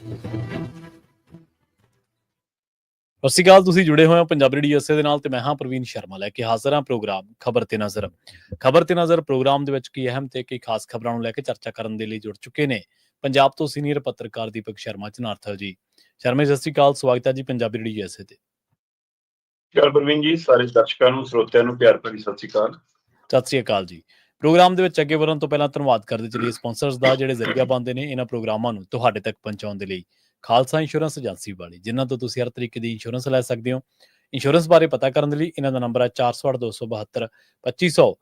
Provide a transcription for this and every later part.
ਸਤਿ ਸ਼੍ਰੀ ਅਕਾਲ। ਤੁਸੀਂ ਜੁੜੇ ਹੋਏ ਹੋ ਪੰਜਾਬੀ ਰੇਡੀਓ USA ਦੇ ਨਾਲ ਤੇ ਮੈਂ ਹਾਂ ਪ੍ਰਵੀਨ ਸ਼ਰਮਾ ਲੈ ਕੇ ਹਾਜ਼ਰ ਹਾਂ ਪ੍ਰੋਗਰਾਮ ਖਬਰ ਤੇ ਨਜ਼ਰ। ਖਬਰ ਤੇ ਨਜ਼ਰ ਪ੍ਰੋਗਰਾਮ ਦੇ ਵਿੱਚ ਕੀ ਅਹਿਮ ਤੇ ਕਈ ਖਾਸ ਖਬਰਾਂ ਨੂੰ ਲੈ ਕੇ ਚਰਚਾ ਕਰਨ ਦੇ ਲਈ ਜੁੜ ਚੁੱਕੇ ਨੇ ਪੰਜਾਬ ਤੋਂ ਸੀਨੀਅਰ ਪੱਤਰਕਾਰ ਦੀਪਕ ਸ਼ਰਮਾ ਚਨਾਰਥਲ ਜੀ। ਸ਼ਰਮਾ ਜੀ, ਸਤਿ ਸ਼੍ਰੀ ਅਕਾਲ, ਸਵਾਗਤ ਹੈ ਜੀ ਪੰਜਾਬੀ ਰੇਡੀਓ USA ਤੇ। ਪ੍ਰਵੀਨ ਜੀ, ਸਾਰੇ ਦਰਸ਼ਕਾਂ ਨੂੰ ਸਰੋਤਿਆਂ ਨੂੰ ਪਿਆਰ ਭਰੀ ਸਤਿ ਸ਼੍ਰੀ ਅਕਾਲ। ਸਤਿ ਸ਼੍ਰੀ ਅਕਾਲ ਜੀ। ਪ੍ਰੋਗਰਾਮ ਦੇ ਵਿੱਚ ਅੱਗੇ ਵਧਣ ਤੋਂ ਪਹਿਲਾਂ ਧੰਨਵਾਦ ਕਰਦੇ ਚਲੀਏ ਸਪਾਂਸਰਸ ਦਾ, ਜਿਹੜੇ ਜ਼ਰੀਆ ਬਣਦੇ ਨੇ ਇਹਨਾਂ ਪ੍ਰੋਗਰਾਮਾਂ ਨੂੰ ਤੁਹਾਡੇ ਤੱਕ ਪਹੁੰਚਾਉਣ ਦੇ ਲਈ। ਖਾਲਸਾ ਇੰਸ਼ੋਰੈਂਸ ਏਜੰਸੀ ਵਾਲੇ, ਜਿਨ੍ਹਾਂ ਤੋਂ ਤੁਸੀਂ ਹਰ ਤਰੀਕੇ ਦੀ ਇੰਸ਼ੋਰੈਂਸ ਲੈ ਸਕਦੇ ਹੋ। ਇੰਸ਼ੋਰੈਂਸ ਬਾਰੇ ਪਤਾ ਕਰਨ ਦੇ ਲਈ ਇਹਨਾਂ ਦਾ ਨੰਬਰ ਹੈ 408-272-2500।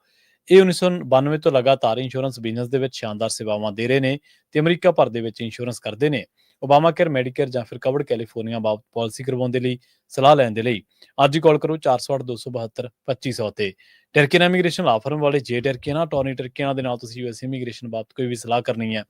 ਇਹ 1992 ਤੋਂ ਲਗਾਤਾਰ ਇੰਸ਼ੋਰੈਂਸ ਬਿਜ਼ਨਸ ਦੇ ਵਿੱਚ ਸ਼ਾਨਦਾਰ ਸੇਵਾਵਾਂ ਦੇ ਰਹੇ ਨੇ ਤੇ ਅਮਰੀਕਾ ਭਰ ਦੇ ਵਿੱਚ ਇੰਸ਼ੋਰੈਂਸ ਕਰਦੇ ਨੇ। ਓਬਾਮਾ ਕੇਅਰ, ਮੈਡੀਕੇਅਰ ਜਾਂ ਫਿਰ ਕਵਰਡ ਕੈਲੀਫੋਰਨੀਆ ਬਾਬਤ ਪਾਲਿਸੀ ਕਰਵਾਉਣ ਦੇ ਲਈ ਸਲਾਹ ਲੈਣ ਦੇ ਲਈ ਅੱਜ ਹੀ ਕਾਲ ਕਰੋ 408-272-2500 ਤੇ। ਟਰਕੀਨ ਇਮੀਗ੍ਰੇਸ਼ਨ ਲਾ ਫਰਮ ਵਾਲੇ ਜੇ ਟਰਕੀਨਾ ਟੋਨੀ ਟਰਕੀਨਾ ਦੇ ਨਾਲ ਤੁਸੀਂ US ਇਮੀਗ੍ਰੇਸ਼ਨ ਬਾਬਤ ਕੋਈ ਵੀ ਸਲਾਹ ਕਰਨੀ ਹੈ,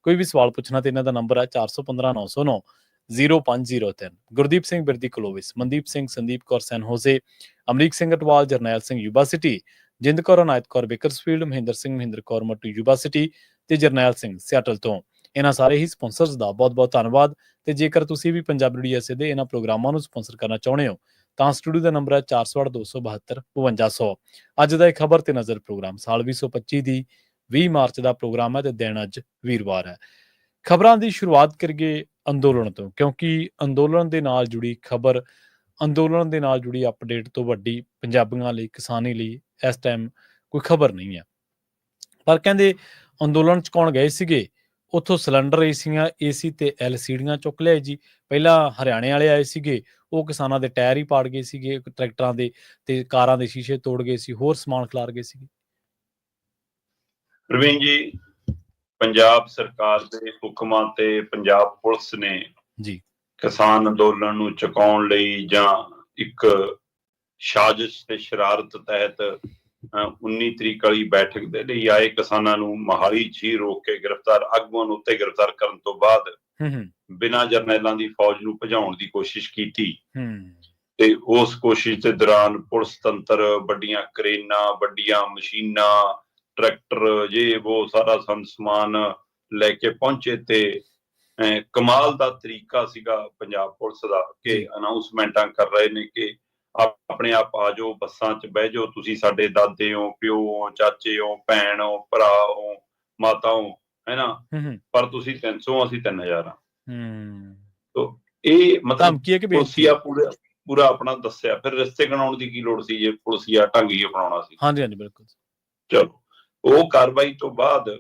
ਕੋਈ ਵੀ ਸਵਾਲ ਪੁੱਛਣਾ ਤੇ ਇਹਨਾਂ ਦਾ ਨੰਬਰ ਹੈ 415-909-0503। Gurdeep Singh Birdi Clovis, Mandeep Singh, Sandeep Kaur San Jose, Amrik Singh Atwal, Jarnail Singh Yuba City, Jind Kaur Anayat Kaur Bakersfield, Mahinder Singh Mahinder Kaur Mattu Yuba City ਤੇ ਜਰਨੈਲ ਸਿੰਘ ਸਿਆਟਲ ਤੋਂ। ਇਹਨਾਂ ਸਾਰੇ ਹੀ ਸਪਾਂਸਰਸ ਦਾ ਬਹੁਤ ਬਹੁਤ ਧੰਨਵਾਦ। ਤੇ ਜੇਕਰ ਤੁਸੀਂ ਵੀ ਪੰਜਾਬੀ ਰੇਡੀਓ USA ਦੇ ਇਹਨਾਂ ਪ੍ਰੋਗਰਾਮਾਂ ਨੂੰ ਸਪਾਂਸਰ ਕਰਨਾ ਚਾਹੁੰਦੇ ਹੋ ਤਾਂ ਸਟੂਡੀਓ ਦਾ ਨੰਬਰ ਹੈ 408-272-5200। ਅੱਜ ਦਾ ਇਹ ਖਬਰ ਤੇ ਨਜ਼ਰ ਪ੍ਰੋਗਰਾਮ ਸਾਲ 2025 ਦੀ 20 ਮਾਰਚ ਦਾ ਪ੍ਰੋਗਰਾਮ ਹੈ ਤੇ ਦਿਨ ਅੱਜ ਵੀਰਵਾਰ ਹੈ। ਖਬਰਾਂ ਦੀ ਸ਼ੁਰੂਆਤ ਕਰੀਏ ਅੰਦੋਲਨ ਤੋਂ, ਕਿਉਂਕਿ ਅੰਦੋਲਨ ਦੇ ਨਾਲ ਜੁੜੀ ਖਬਰ, ਅੰਦੋਲਨ ਦੇ ਨਾਲ ਜੁੜੀ ਅਪਡੇਟ ਤੋਂ ਵੱਡੀ ਪੰਜਾਬੀਆਂ ਲਈ, ਕਿਸਾਨੀ ਲਈ ਇਸ ਟਾਈਮ ਕੋਈ ਖਬਰ ਨਹੀਂ ਹੈ। ਪਰ ਕਹਿੰਦੇ ਅੰਦੋਲਨ 'ਚ ਕੌਣ ਗਏ ਸੀਗੇ? ਉੱਥੋਂ ਸਿਲੰਡਰ, ਏਸੀ ਤੇ LCDਆਂ ਚੁੱਕ ਲਿਆਏ ਜੀ। ਪਹਿਲਾਂ ਹਰਿਆਣੇ ਵਾਲੇ ਆਏ ਸੀਗੇ, ਉਹ ਕਿਸਾਨਾਂ ਦੇ ਟਾਇਰ ਹੀ ਪਾੜ ਗਏ ਸੀਗੇ, ਟਰੈਕਟਰਾਂ ਦੇ ਤੇ ਕਾਰਾਂ ਦੇ ਸ਼ੀਸ਼ੇ ਤੋੜ ਗਏ ਸੀ, ਹੋਰ ਸਮਾਨ ਖਿਲਾਰ ਗਏ ਸੀਗੇ। ਪ੍ਰਵੀਨ ਜੀ, ਪੰਜਾਬ ਸਰਕਾਰ ਦੇ ਹੁਕਮਾਂ ਤੇ ਪੰਜਾਬ ਪੁਲਿਸ ਨੇ ਜੀ ਕਿਸਾਨ ਅੰਦੋਲਨ ਨੂੰ ਚੁਕਾਉਣ ਲਈ ਜਾਂ ਇੱਕ ਸਾਜ਼ਿਸ਼ ਤੇ ਸ਼ਰਾਰਤ ਤਹਿਤ 19 ਤਰੀਕ ਵਾਲੀ ਬੈਠਕ ਦੇ ਲਈ ਆਏ ਕਿਸਾਨਾਂ ਨੂੰ ਮੋਹਾਲੀ 'ਚ ਹੀ ਰੋਕ ਕੇ ਗ੍ਰਿਫਤਾਰ ਆਗੂਆਂ ਨੂੰ ਉੱਤੇ ਗ੍ਰਿਫਤਾਰ ਕਰਨ ਤੋਂ ਬਾਅਦ ਬਿਨਾਂ ਜਰਨੈਲਾਂ ਦੀ ਫੌਜ ਨੂੰ ਭਜਾਉਣ ਦੀ ਕੋਸ਼ਿਸ਼ ਕੀਤੀ। ਤੇ ਉਸ ਕੋਸ਼ਿਸ਼ ਦੇ ਦੌਰਾਨ ਪੁਲਿਸ ਤੰਤਰ, ਵੱਡੀਆਂ ਕਰੇਨਾਂ, ਵੱਡੀਆਂ ਮਸ਼ੀਨਾਂ, ਟਰੈਕਟਰ, ਜੇ ਉਹ ਸਾਰਾ ਸਮਾਨ ਲੈ ਕੇ ਪਹੁੰਚੇ ਤੇ ਕਮਾਲ ਦਾ ਤਰੀਕਾ ਸੀਗਾ ਪੰਜਾਬ ਪੁਲਿਸ ਦਾ ਕਿ ਅਨਾਉਂਸਮੈਂਟਾਂ ਕਰ ਰਹੇ ਨੇ ਕਿ ਆਪਣੇ ਆਪ ਆ ਜਾਓ, ਬੱਸਾਂ 'ਚ ਬਹਿ ਜਾਓ, ਤੁਸੀਂ ਸਾਡੇ ਦਾਦੇ ਹੋ, ਪਿਓ ਹੋ, ਚਾਚੇ ਹੋ, ਭੈਣ ਹੋ, ਭਰਾ ਹੋ, ਮਾਤਾ ਹੋ, ਹੈਨਾ, ਪਰ ਤੁਸੀਂ 300, ਅਸੀਂ 3000 ਹਾਂ। ਇਹ ਮਤਲਬ ਪੁਲਸੀਆ ਪੂਰਾ ਆਪਣਾ ਦੱਸਿਆ। ਫਿਰ ਰਿਸ਼ਤੇ ਗਣਾਉਣ ਦੀ ਕੀ ਲੋੜ ਸੀ ਜੇ ਪੁਲਸੀਆ ਢੰਗ ਹੀ ਅਪਣਾਉਣਾ ਸੀ? ਹਾਂਜੀ ਹਾਂਜੀ, ਬਿਲਕੁਲ। ਚਲੋ, ਉਹ ਕਾਰਵਾਈ ਤੋਂ ਬਾਅਦ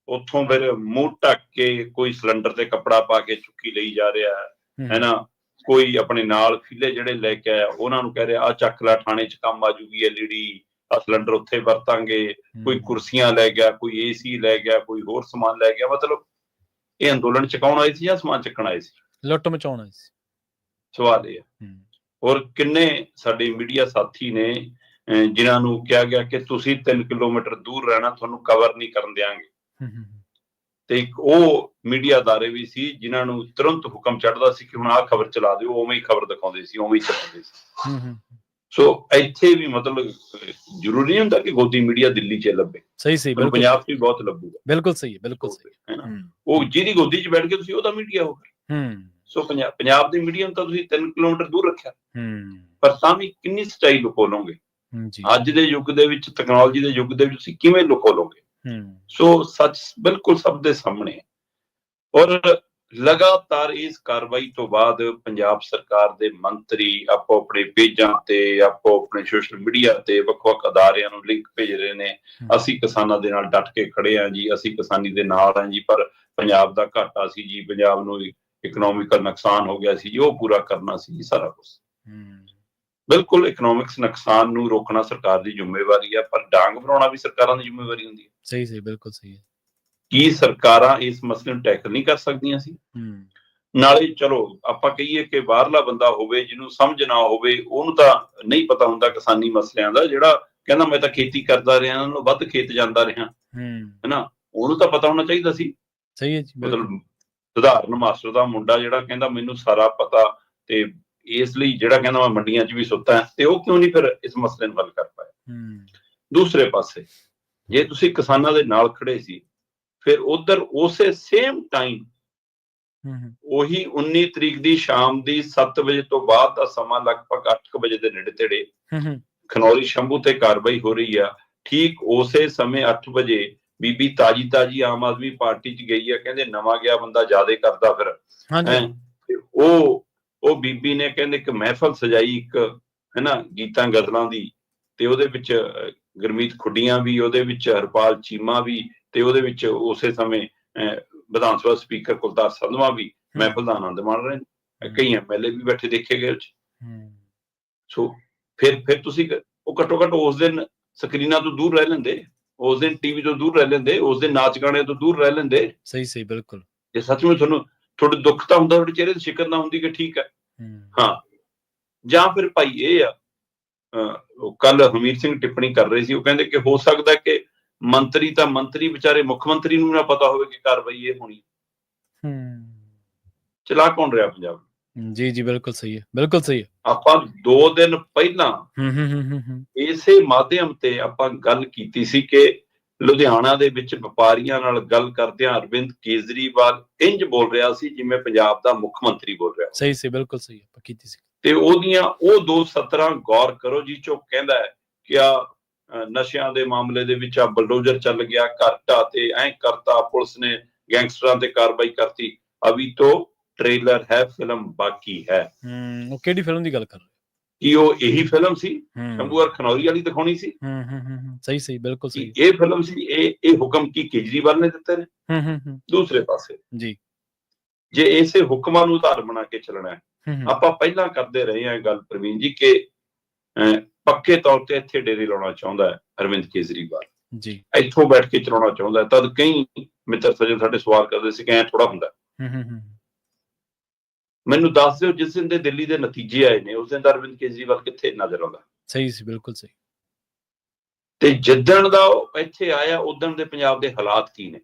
ਉੱਥੋਂ ਫਿਰ ਮੂੰਹ ਢੱਕ ਕੇ ਕੋਈ ਸਿਲੰਡਰ ਤੇ ਕੱਪੜਾ ਪਾ ਕੇ ਚੁੱਕੀ ਲਈ ਜਾ ਰਿਹਾ ਹੈ ਨਾ, ਕੋਈ ਆਪਣੇ ਨਾਲ ਫੀਲੇ ਜਿਹੜੇ ਲੈ ਕੇ ਆਇਆ ਉਹਨਾਂ ਨੂੰ ਕਹਿ ਰਿਹਾ ਆ ਚੱਕ ਲੈ, ਥਾਣੇ 'ਚ ਕੰਮ ਆ ਜੂਗੀ LED, ਆ ਸਿਲੰਡਰ ਉੱਥੇ ਵਰਤਾਂਗੇ। ਕੋਈ ਕੁਰਸੀਆਂ ਲੈ ਗਿਆ, ਕੋਈ AC ਲੈ ਗਿਆ, ਕੋਈ ਹੋਰ ਸਮਾਨ ਲੈ ਗਿਆ। ਮਤਲਬ ਇਹ ਅੰਦੋਲਨ ਚੁਕਾਉਣ ਆਏ ਸੀ ਜਾਂ ਸਮਾਨ ਚੱਕਣ ਆਏ ਸੀ? ਲੁੱਟ ਮਚਾਉਣ ਆਏ ਸੀ। ਸਵਾਲ ਇਹ ਹੈ। ਔਰ ਕਿੰਨੇ ਸਾਡੇ ਮੀਡੀਆ ਸਾਥੀ ਨੇ ਜਿਨ੍ਹਾਂ ਨੂੰ ਕਿਹਾ ਗਿਆ ਕਿ ਤੁਸੀਂ 3 ਕਿਲੋਮੀਟਰ ਦੂਰ ਰਹਿਣਾ, ਤੁਹਾਨੂੰ ਕਵਰ ਨਹੀਂ ਕਰਨ ਦਿਆਂਗੇ। ਤੇ ਇੱਕ ਉਹ ਮੀਡੀਆ ਅਦਾਰੇ ਵੀ ਸੀ ਜਿਨ੍ਹਾਂ ਨੂੰ ਤੁਰੰਤ ਹੁਕਮ ਚੜ੍ਹਦਾ ਸੀ ਕਿ ਹੁਣ ਆਹ ਖਬਰ ਚਲਾ ਦਿਓ, ਉਵੇਂ ਹੀ ਖਬਰ ਦਿਖਾਉਂਦੇ ਸੀ, ਉਵੇਂ ਹੀ ਚਲਾਉਂਦੇ ਸੀ। ਸੋ ਇੱਥੇ ਵੀ ਮਤਲਬ ਜ਼ਰੂਰੀ ਨਹੀਂ ਹੁੰਦਾ ਕਿ ਗੋਦੀ ਮੀਡੀਆ ਦਿੱਲੀ 'ਚ ਲੱਭੇ। ਸਹੀ, ਪੰਜਾਬ 'ਚ ਵੀ ਬਹੁਤ ਲੱਭੂਗਾ। ਬਿਲਕੁਲ ਸਹੀ ਹੈ, ਬਿਲਕੁਲ ਸਹੀ ਹੈ ਨਾ। ਉਹ ਜਿਹਦੀ ਗੋਦੀ 'ਚ ਬੈਠ ਕੇ ਤੁਸੀਂ ਉਹਦਾ ਮੀਡੀਆ ਹੋ ਗਿਆ। ਸੋ ਪੰਜਾਬ ਦੀ ਮੀਡੀਆ ਨੂੰ ਤਾਂ ਤੁਸੀਂ 3 ਕਿਲੋਮੀਟਰ ਦੂਰ ਰੱਖਿਆ, ਪਰ ਤਾਂ ਵੀ ਕਿੰਨੀ ਸੱਚਾਈ ਲੁਕੋ ਲਓਗੇ? ਅੱਜ ਦੇ ਯੁੱਗ ਦੇ ਵਿੱਚ, ਟੈਕਨੋਲੋਜੀ ਦੇ ਯੁੱਗ ਦੇ ਵਿੱਚ ਤੁਸੀਂ ਕਿਵੇਂ ਲੁਕੋ ਲਓਗੇ? ਸੋ ਸੱਚ ਬਿਲਕੁਲ ਸਭ ਦੇ ਸਾਹਮਣੇ ਹੈ। ਔਰ ਲਗਾਤਾਰ ਇਸ ਕਾਰਵਾਈ ਤੋਂ ਬਾਅਦ ਪੰਜਾਬ ਸਰਕਾਰ ਦੇ ਮੰਤਰੀ ਆਪੋ ਆਪਣੇ ਪੇਜਾਂ ਤੇ, ਆਪੋ ਆਪਣੇ ਸੋਸ਼ਲ ਮੀਡੀਆ ਤੇ ਵੱਖ-ਵੱਖ ਅਦਾਰਿਆਂ ਨੂੰ ਲਿੰਕ ਭੇਜ ਰਹੇ ਨੇ, ਅਸੀਂ ਕਿਸਾਨਾਂ ਦੇ ਨਾਲ ਡਟ ਕੇ ਖੜੇ ਹਾਂ ਜੀ, ਅਸੀਂ ਕਿਸਾਨੀ ਦੇ ਨਾਲ ਹਾਂ ਜੀ, ਪਰ ਪੰਜਾਬ ਦਾ ਘਾਟਾ ਸੀ ਜੀ, ਪੰਜਾਬ ਨੂੰ ਇਕਨੋਮਿਕਲ ਨੁਕਸਾਨ ਹੋ ਗਿਆ ਸੀ ਜੀ, ਉਹ ਪੂਰਾ ਕਰਨਾ ਸੀ ਜੀ ਸਾਰਾ ਕੁਛ। ਬਿਲਕੁਲ, ਇਕਨੋਮਿਕਸ ਨੁਕਸਾਨ ਨੂੰ ਰੋਕਣਾ ਸਰਕਾਰ ਦੀ ਜ਼ਿੰਮੇਵਾਰੀ ਹੈ, ਪਰ ਡਾਂਗ ਬਣਾਉਣਾ ਵੀ ਸਰਕਾਰਾਂ ਦੀ ਜ਼ਿੰਮੇਵਾਰੀ ਹੁੰਦੀ ਹੈ। ਸਹੀ, ਬਿਲਕੁਲ ਸਹੀ ਹੈ। ਕੀ ਸਰਕਾਰਾਂ ਇਸ ਮਸਲੇ ਨੂੰ ਟੈਕਲ ਨਹੀਂ ਕਰ ਸਕਦੀਆਂ ਸੀ? ਨਾਲੇ ਚਲੋ ਆਪਾਂ ਕਹੀਏ ਕਿ ਬਾਹਰਲਾ ਬੰਦਾ ਹੋਵੇ, ਜਿਹਨੂੰ ਸਮਝ ਨਾ ਹੋਵੇ, ਉਹਨੂੰ ਤਾਂ ਨਹੀਂ ਪਤਾ ਹੁੰਦਾ ਕਿਸਾਨੀ ਮਸਲਿਆਂ ਦਾ। ਜਿਹੜਾ ਕਹਿੰਦਾ ਮੈਂ ਤਾਂ ਖੇਤੀ ਕਰਦਾ ਰਿਹਾ, ਉਹਨੂੰ ਵੱਧ ਖੇਤ ਜਾਂਦਾ ਰਿਹਾ, ਹਨਾ, ਉਹਨੂੰ ਤਾਂ ਪਤਾ ਹੋਣਾ ਚਾਹੀਦਾ ਸੀ। ਸਹੀ ਹੈ ਜੀ। ਮਤਲਬ ਸਧਾਰਨ ਮਾਸਟਰ ਦਾ ਮੁੰਡਾ ਜਿਹੜਾ ਕਹਿੰਦਾ ਮੈਨੂੰ ਸਾਰਾ ਪਤਾ, ਤੇ ਇਸ ਲਈ ਜਿਹੜਾ ਕਹਿੰਦਾ ਮੈਂ ਮੰਡੀਆਂ 'ਚ ਵੀ ਸੁੱਤਾ, ਤੇ ਉਹ ਕਿਉਂ ਨਹੀਂ ਫਿਰ ਇਸ ਮਸਲੇ ਨੂੰ ਹੱਲ ਕਰ ਪਾਇਆ? ਦੂਸਰੇ ਪਾਸੇ ਜੇ ਤੁਸੀਂ ਕਿਸਾਨਾਂ ਦੇ ਨਾਲ ਖੜੇ ਸੀ, ਫਿਰ ਉਧਰ ਉਸੇ ਸੇਮ ਟਾਈਮ ਹੂੰ ਹੂੰ ਉਹੀ 19 ਤਰੀਕ ਦੀ ਸ਼ਾਮ ਦੀ 7 ਵਜੇ ਤੋਂ ਬਾਅਦ ਦਾ ਸਮਾਂ ਲਗਭਗ 8 ਵਜੇ ਦੇ ਨੇੜੇ ਤੇੜੇ ਹੂੰ ਖਨੌਰੀ ਸ਼ੰਭੂ ਤੇ ਕਾਰਵਾਈ ਹੋ ਰਹੀ ਆ। ਠੀਕ ਉਸੇ ਸਮੇਂ 8 ਵਜੇ ਬੀਬੀ ਤਾਜੀ ਆਮ ਆਦਮੀ ਪਾਰਟੀ 'ਚ ਗਈ ਆ, ਕਹਿੰਦੇ ਨਵਾਂ ਗਿਆ ਬੰਦਾ ਜ਼ਿਆਦੇ ਕਰਦਾ ਫਿਰ ਹਾਂਜੀ ਹੈਂ। ਤੇ ਉਹ ਬੀਬੀ ਨੇ ਕਹਿੰਦੇ ਇੱਕ ਮਹਿਫਲ ਸਜਾਈ, ਇੱਕ ਹੈਨਾ ਗੀਤਾਂ ਗਜ਼ਲਾਂ ਦੀ, ਤੇ ਉਹਦੇ ਵਿੱਚ ਗੁਰਮੀਤ ਖੁੱਡੀਆਂ ਵੀ, ਉਹਦੇ ਵਿੱਚ ਹਰਪਾਲ ਚੀਮਾ ਵੀ, ਤੇ ਉਹਦੇ ਵਿੱਚ ਉਸੇ ਸਮੇਂ ਵਿਧਾਨ ਸਭਾ ਸਪੀਕਰ ਕੁਲਤਾਰ ਸੰਧਵਾ ਵੀ ਮਹਿਫਲ ਦਾ ਆਨੰਦ ਮਾਣ ਰਹੇ ਨੇ। ਕਈ ਐਮਐਲਏ ਵੀ ਬੈਠੇ ਦੇਖੇ ਗਏ ਉਹ 'ਚ। ਸੋ ਫਿਰ ਤੁਸੀਂ ਉਹ ਘੱਟੋ ਘੱਟ ਉਸ ਦਿਨ ਸਕਰੀਨਾਂ ਤੋਂ ਦੂਰ ਰਹਿ ਲੈਂਦੇ, ਉਸ ਦਿਨ ਟੀਵੀ ਤੋਂ ਦੂਰ ਰਹਿ ਲੈਂਦੇ, ਉਸ ਦਿਨ ਨਾਚ ਗਾਣੇ ਤੋਂ ਦੂਰ ਰਹਿ ਲੈਂਦੇ। ਸਹੀ ਬਿਲਕੁਲ। ਜੇ ਸੱਚਮੁੱਚ ਤੁਹਾਨੂੰ ਤੁਹਾਡੇ ਦੁੱਖ ਤਾਂ ਹੁੰਦਾ, ਤੁਹਾਡੇ ਚਿਹਰੇ ਤੇ ਸ਼ਿਕਰ ਨਾ ਹੁੰਦੀ ਕਿ ਠੀਕ ਹੈ। ਹਾਂ, ਜਾਂ ਫਿਰ ਭਾਈ ਇਹ ਆ, ਕੱਲ ਹਮੀਰ ਸਿੰਘ ਟਿੱਪਣੀ ਕਰ ਰਹੇ ਸੀ, ਉਹ ਕਹਿੰਦੇ ਕਿ ਹੋ ਸਕਦਾ ਕਿ ਮੰਤਰੀ ਵਿਚਾਰੇ ਮੁੱਖ ਮੰਤਰੀ ਨੂੰ ਨਾ ਪਤਾ ਹੋਵੇ ਕਿ ਕਾਰਵਾਈ ਇਹ ਹੋਣੀ। ਚਲਾ ਕੌਣ ਰਿਹਾ ਪੰਜਾਬ? ਜੀ ਬਿਲਕੁਲ ਸਹੀ ਹੈ, ਬਿਲਕੁਲ ਸਹੀ ਹੈ। ਆਪਾਂ 2 ਦਿਨ ਪਹਿਲਾਂ ਇਸੇ ਮਾਧਿਅਮ ਤੇ ਆਪਾਂ ਗੱਲ ਕੀਤੀ ਸੀ ਕਿ ਲੁਧਿਆਣਾ ਦੇ ਵਿੱਚ ਵਪਾਰੀਆਂ ਨਾਲ ਗੱਲ ਕਰਦਿਆਂ ਅਰਵਿੰਦ ਕੇਜਰੀਵਾਲ ਇੰਜ ਬੋਲ ਰਿਹਾ ਸੀ ਜਿਵੇਂ ਪੰਜਾਬ ਦਾ ਮੁੱਖ ਮੰਤਰੀ ਬੋਲ ਰਿਹਾ। ਸਹੀ ਬਿਲਕੁਲ ਸਹੀ ਆਪਾਂ ਕੀਤੀ ਸੀ। ਤੇ ਉਹਦੀਆਂ ਉਹ 2 ਸਤਰਾਂ ਗੌਰ ਕਰੋ, ਜੀ ਚੋਂ ਕਹਿੰਦਾ ਹੈ ਕਿ ਨਸ਼ਿਆਂ ਦੇ ਮਾਮਲੇ ਦੇ ਵਿੱਚ ਬਲਡੋਜ਼ਰ ਚੱਲ ਗਿਆ, ਘਰ ਢਾਹ ਤੇ ਐਂ ਕਰਤਾ, ਪੁਲਿਸ ਨੇ ਗੈਂਗਸਟਰਾਂ ਤੇ ਕਾਰਵਾਈ ਕਰਤੀ, ਅਭੀ ਤੋਂ ਟ੍ਰੇਲਰ ਹੈ, ਫਿਲਮ ਬਾਕੀ ਹੈ। ਉਹ ਕਿਹੜੀ ਫਿਲਮ ਦੀ ਗੱਲ ਕਰ ਰਹੇ? ਕੀ ਉਹ ਇਹੀ ਫਿਲਮ ਸੀ ਸ਼ੰਭੂ ਔਰ ਖਨੌਰੀ ਵਾਲੀ ਦਿਖਾਉਣੀ ਸੀ? ਸਹੀ ਬਿਲਕੁਲ ਸਹੀ। ਇਹ ਫਿਲਮ ਸੀ, ਇਹ ਹੁਕਮ ਕੀ ਕੇਜਰੀਵਾਲ ਨੇ ਦਿੱਤੇ ਨੇ? ਦੂਸਰੇ ਪਾਸੇ ਜੀ ਜੇ ਇਸੇ ਹੁਕਮਾਂ ਨੂੰ ਆਧਾਰ ਬਣਾ ਕੇ ਚੱਲਣਾ ਹੈ, ਆਪਾਂ ਪਹਿਲਾਂ ਕਰਦੇ ਰਹੇ ਹਾਂ ਗੱਲ ਪ੍ਰਵੀਨ ਜੀ ਕਿ ਪੱਕੇ ਤੌਰ ਤੇ ਇੱਥੇ ਡੇਰੇ ਲਾਉਣਾ ਚਾਹੁੰਦਾ ਹੈ ਅਰਵਿੰਦ ਕੇਜਰੀਵਾਲ ਜੀ, ਇੱਥੋਂ ਬੈਠ ਕੇ ਚਲਾਉਣਾ ਚਾਹੁੰਦਾ। ਤਦ ਕਈ ਮਿੱਤਰ ਸੱਜਣ ਸਾਡੇ ਸਵਾਲ ਕਰਦੇ ਸੀ ਕਿ ਐਂ ਥੋੜਾ ਹੁੰਦਾ। ਮੈਨੂੰ ਦੱਸ ਦਿਓ, ਜਿਸ ਦਿਨ ਦੇ ਦਿੱਲੀ ਦੇ ਨਤੀਜੇ ਆਏ ਨੇ ਉਸ ਦਿਨ ਦਾ ਅਰਵਿੰਦ ਕੇਜਰੀਵਾਲ ਕਿੱਥੇ ਨਜ਼ਰ ਆਉਂਦਾ? ਸਹੀ ਸੀ, ਬਿਲਕੁਲ ਸਹੀ। ਤੇ ਜਿੱਦਣ ਦਾ ਉਹ ਇੱਥੇ ਆਇਆ ਉਦਣ ਦੇ ਪੰਜਾਬ ਦੇ ਹਾਲਾਤ ਕੀ ਨੇ?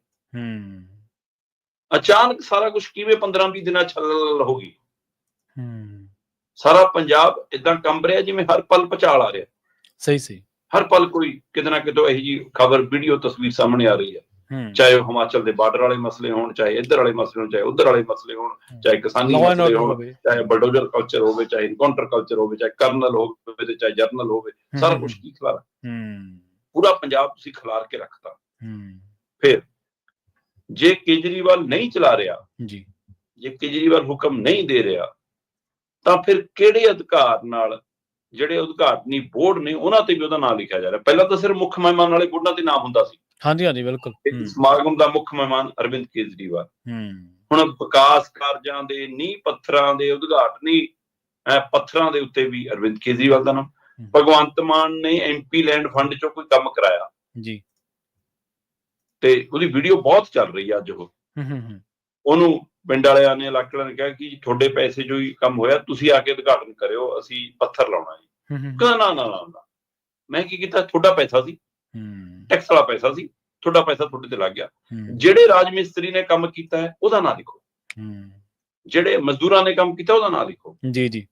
ਅਚਾਨਕ ਸਾਰਾ ਕੁਝ ਕਿਵੇਂ 15-20 ਦਿਨਾਂ ਛੱਲ ਹੋ ਗਈ। ਸਾਰਾ ਪੰਜਾਬ ਏਦਾਂ ਕੰਬ ਰਿਹਾ ਜਿਵੇਂ ਹਰ ਪਲ ਭੁਚਾਲ ਆ ਰਿਹਾ। ਸਹੀ ਹਰ ਪਲ ਕੋਈ ਕਿਤੇ ਨਾ ਕਿਤੇ ਇਹੋ ਜਿਹੀ ਖਬਰ, ਵੀਡੀਓ, ਤਸਵੀਰ ਸਾਹਮਣੇ ਆ ਰਹੀ ਹੈ। ਚਾਹੇ ਉਹ ਹਿਮਾਚਲ ਦੇ ਬਾਰਡਰ ਵਾਲੇ ਮਸਲੇ ਹੋਣ, ਚਾਹੇ ਇੱਧਰ ਵਾਲੇ ਮਸਲੇ ਹੋਣ, ਚਾਹੇ ਉੱਧਰ ਵਾਲੇ ਮਸਲੇ ਹੋਣ, ਚਾਹੇ ਕਿਸਾਨੀ ਮਸਲੇ ਹੋਣ, ਚਾਹੇ ਬਲਡੋਜ਼ਰ ਕਲਚਰ ਹੋਵੇ, ਚਾਹੇ ਇਨਕਾਊਂਟਰ ਕਲਚਰ ਹੋਵੇ, ਚਾਹੇ ਕਰਨਲ ਹੋਵੇ ਤੇ ਚਾਹੇ ਜਰਨਲ ਹੋਵੇ, ਸਾਰਾ ਕੁਝ ਕੀ ਖਿਲਾਰਾ। ਪੂਰਾ ਪੰਜਾਬ ਤੁਸੀਂ ਖਿਲਾਰ ਕੇ ਰੱਖਤਾ। ਫਿਰ ਜੇ ਕੇਜਰੀਵਾਲ ਨਹੀਂ ਚਲਾ ਰਿਹਾ, ਜੇ ਕੇਜਰੀਵਾਲ ਹੁਕਮ ਨਹੀਂ ਦੇ ਰਿਹਾ, ਤਾਂ ਫਿਰ ਕਿਹੜੇ ਅਧਿਕਾਰ ਨਾਲ ਜਿਹੜੇ ਉਦਘਾਟਨੀ ਬੋਰਡ ਨੇ ਉਹਨਾਂ ਤੇ ਵੀ ਉਹਦਾ ਨਾਮ ਲਿਖਿਆ ਜਾ ਰਿਹਾ? ਪਹਿਲਾਂ ਤਾਂ ਸਿਰਫ ਮੁੱਖ ਮਹਿਮਾਨ ਵਾਲੇ ਬੋਰਡਾਂ ਤੇ ਨਾਮ ਹੁੰਦਾ ਸੀ। ਹਾਂਜੀ ਬਿਲਕੁਲ। ਸਮਾਗਮ ਦਾ ਮੁੱਖ ਮਹਿਮਾਨ ਅਰਵਿੰਦ ਕੇਜਰੀਵਾਲ। ਹੁਣ ਵਿਕਾਸ ਕਾਰਜਾਂ ਦੇ ਨੀਂਹ ਪੱਥਰਾਂ ਦੇ ਉਦਘਾਟਨੀ ਪੱਥਰਾਂ ਦੇ ਉੱਤੇ ਵੀ ਅਰਵਿੰਦ ਕੇਜਰੀਵਾਲ ਦਾ ਨਾਮ। ਭਗਵੰਤ ਮਾਨ ਨੇ ਐਮਪੀ ਲੈਂਡ ਫੰਡ ਚੋਂ ਕੋਈ ਕੰਮ ਕਰਾਇਆ ਜੀ, ਤੇ ਉਹਦੀ ਵੀਡੀਓ ਬਹੁਤ ਚੱਲ ਰਹੀ ਆ ਅੱਜ। ਉਹਨੂੰ ਪਿੰਡ ਵਾਲਿਆਂ ਨੇ, ਇਲਾਕੇ ਵਾਲਿਆਂ ਨੇ ਕਿਹਾ ਕਿ ਤੁਹਾਡੇ ਪੈਸੇ ਜੋ ਹੀ ਕੰਮ ਹੋਇਆ ਤੁਸੀਂ ਆ ਕੇ ਉਦਘਾਟਨ ਕਰਿਓ, ਅਸੀਂ ਪੱਥਰ ਲਾਉਣਾ ਜੀ। ਕਹਿੰਦਾ ਨਾ, ਮੈਂ ਕੀ ਕੀਤਾ? ਤੁਹਾਡਾ ਪੈਸਾ ਸੀ, ਟੈਕਸ ਵਾਲਾ ਪੈਸਾ ਸੀ, ਤੁਹਾਡਾ ਪੈਸਾ ਤੁਹਾਡੇ ਤੇ ਲੱਗ ਗਿਆ। ਜਿਹੜੇ ਰਾਜ ਮਿਸਤਰੀ ਨੇ ਕੰਮ ਕੀਤਾ ਹੈ ਉਹਦਾ ਨਾਂ ਲਿਖੋ, ਜਿਹੜੇ ਮਜ਼ਦੂਰਾਂ ਨੇ ਕੰਮ ਕੀਤਾ ਉਹਦਾ ਨਾਂ ਲਿਖੋ। ਜੀ